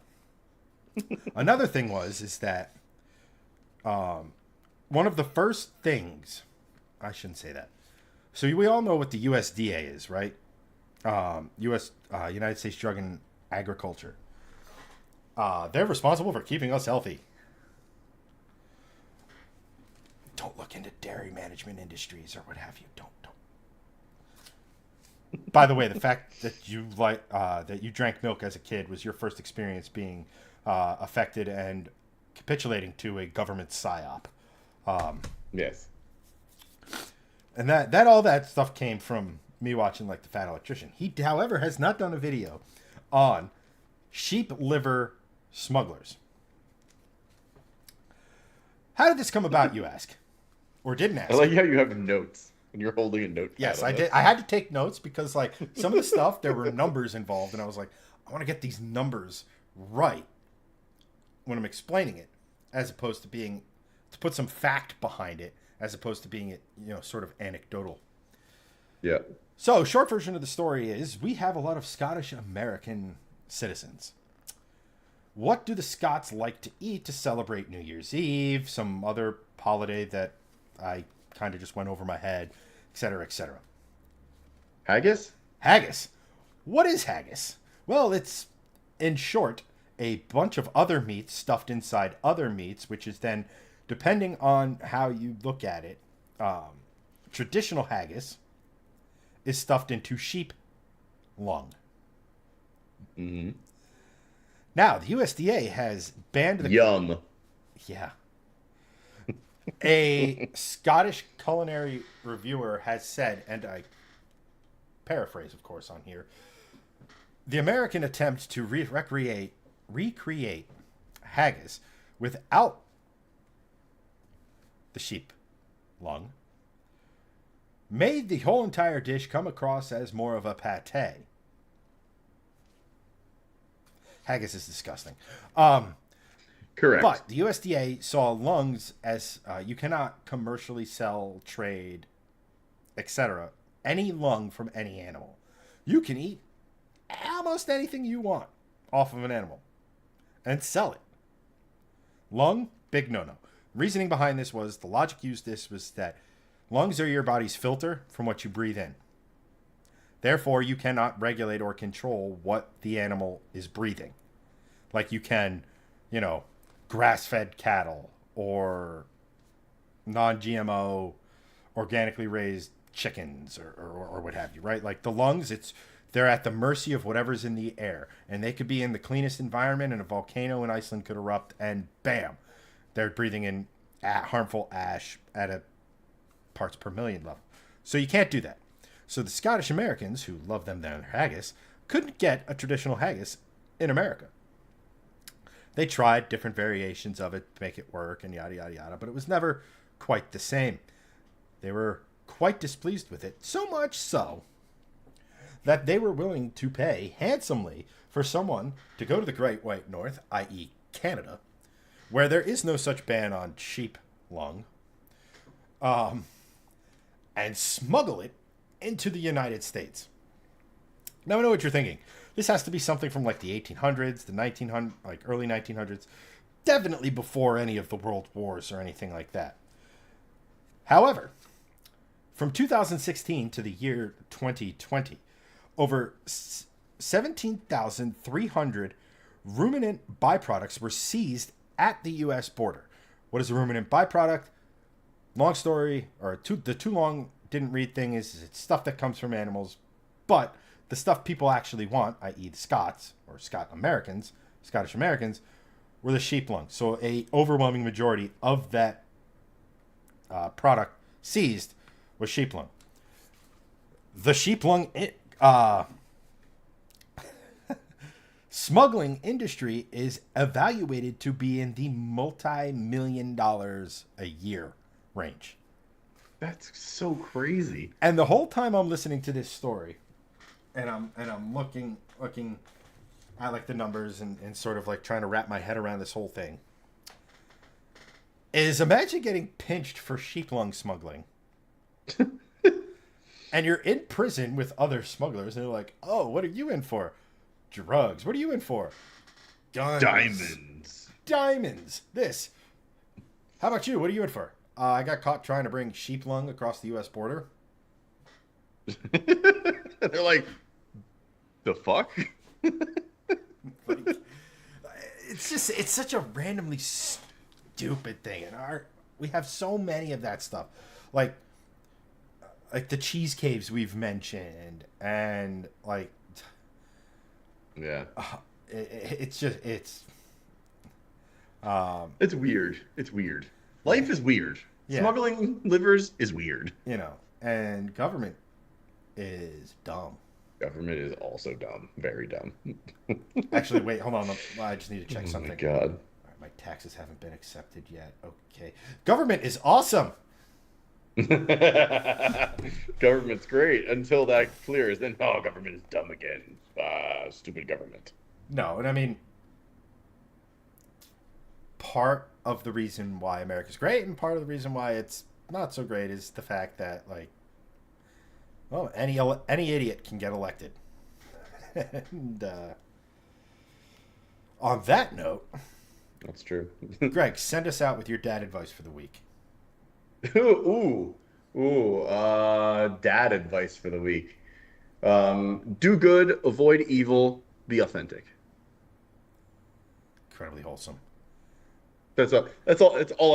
another thing is that one of the first things, I shouldn't say that. So we all know what the USDA is, right? United States Drug and Agriculture. They're responsible for keeping us healthy. Don't look into dairy management industries or what have you. Don't. By the way, the fact that you drank milk as a kid was your first experience being affected and capitulating to a government psyop. Yes. And that all that stuff came from me watching like the Fat Electrician. He, however, has not done a video on sheep liver smugglers. How did this come about, you ask? Or didn't ask? I like how you have notes and you're holding a notepad. Yes, I on did. this. I had to take notes because like some of the stuff, there were numbers involved, and I was like, I want to get these numbers right when I'm explaining it, as opposed to put some fact behind it, as opposed to being sort of anecdotal. Yeah. So, short version of the story is we have a lot of Scottish American citizens. What do the Scots like to eat to celebrate New Year's Eve, some other holiday that I kind of just went over my head, etc., etc.? Haggis? Haggis. What is haggis? Well, it's, in short, a bunch of other meats stuffed inside other meats, which is then, depending on how you look at it, traditional haggis is stuffed into sheep lung. Mm-hmm. Now, the USDA has banned the... Yum. Yeah. A Scottish culinary reviewer has said, and I paraphrase, of course, on here, the American attempt to recreate haggis without the sheep lung made the whole entire dish come across as more of a pate. Haggis is disgusting. Correct. But the USDA saw lungs as you cannot commercially sell, trade, etc. any lung from any animal. You can eat almost anything you want off of an animal and sell it. Lung, big no-no. Reasoning behind this was, the logic used this was that lungs are your body's filter from what you breathe in. Therefore, you cannot regulate or control what the animal is breathing. Like you can, grass-fed cattle or non-GMO organically raised chickens or what have you, right? Like the lungs, they're at the mercy of whatever's in the air. And they could be in the cleanest environment and a volcano in Iceland could erupt and bam, they're breathing in harmful ash at a parts per million level. So you can't do that. So the Scottish Americans, who love them their haggis, couldn't get a traditional haggis in America. They tried different variations of it to make it work and yada, yada, yada, but it was never quite the same. They were quite displeased with it, so much so that they were willing to pay handsomely for someone to go to the Great White North, i.e. Canada, where there is no such ban on sheep lung, and smuggle it into the United States. Now I know what you're thinking. This has to be something from like the 1800s, the 1900s, like early 1900s, definitely before any of the world wars or anything like that. However, from 2016 to the year 2020, over 17,300 ruminant byproducts were seized at the U.S. border. What is a ruminant byproduct? Long story, or the too long didn't read thing is it's stuff that comes from animals, but the stuff people actually want, i.e. the Scots, or Scottish Americans, were the sheep lung. So a overwhelming majority of that product seized was sheep lung. The sheep lung smuggling industry is evaluated to be in the multi-million dollars a year range. That's so crazy. And the whole time I'm listening to this story, and I'm looking at like the numbers and sort of like trying to wrap my head around this whole thing, is imagine getting pinched for sheep lung smuggling. And you're in prison with other smugglers, and they're like, "Oh, what are you in for? Drugs. What are you in for? Guns. Diamonds. This. How about you? What are you in for? I got caught trying to bring sheep lung across the U.S. border." They're like, the fuck? Like, it's such a randomly stupid thing, and we have so many of that stuff, like the cheese caves we've mentioned, and like, yeah, it's weird. It's weird. Life is weird. Yeah. Smuggling livers is weird. And government is dumb. Government is also dumb. Very dumb. Actually, wait, hold on. I just need to check something. Oh my God. All right, my taxes haven't been accepted yet. Okay. Government is awesome. Government's great until that clears. Then, government is dumb again. Stupid government. No, and I mean, part of the reason why America's great and part of the reason why it's not so great is the fact that, like, well, any idiot can get elected. And on that note, that's true. Greg, send us out with your dad advice for the week. Ooh, dad advice for the week. Do good, avoid evil, be authentic. Incredibly wholesome. That's all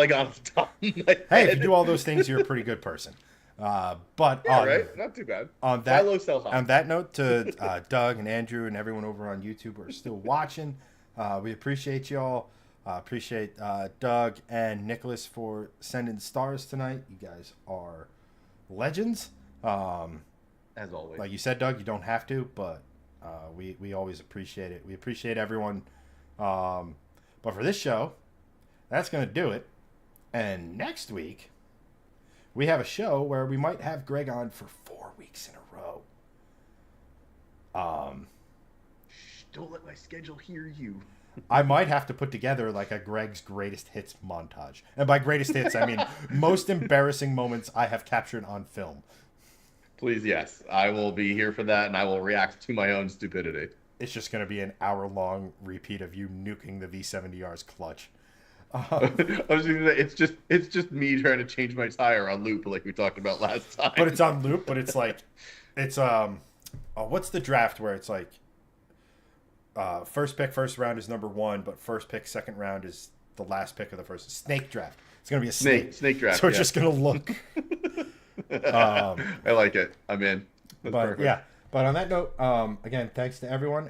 I got off the top of my head. Hey, if you do all those things, you're a pretty good person. But right, not too bad. On Buy low, sell high. On that note, to Doug and Andrew and everyone over on YouTube who are still watching, We appreciate y'all. Appreciate Doug and Nicholas for sending stars tonight. You guys are legends. As always. Like you said, Doug, you don't have to, but we always appreciate it. We appreciate everyone. But for this show, that's going to do it. And next week, we have a show where we might have Greg on for 4 weeks in a row. Shh, don't let my schedule hear you. I might have to put together like a Greg's greatest hits montage. And by greatest hits, I mean most embarrassing moments I have captured on film. Please, yes. I will be here for that, and I will react to my own stupidity. It's just going to be an hour-long repeat of you nuking the V70R's clutch. I was just gonna say, it's just me trying to change my tire on loop, like we talked about last time. But it's on loop. But it's like, it's what's the draft where it's like, first pick, first round is number one, but first pick, second round is the last pick of the first. Snake draft. It's gonna be a snake draft. So it's just gonna look. I like it. I'm in. That's but perfect. yeah. But on that note, again, thanks to everyone.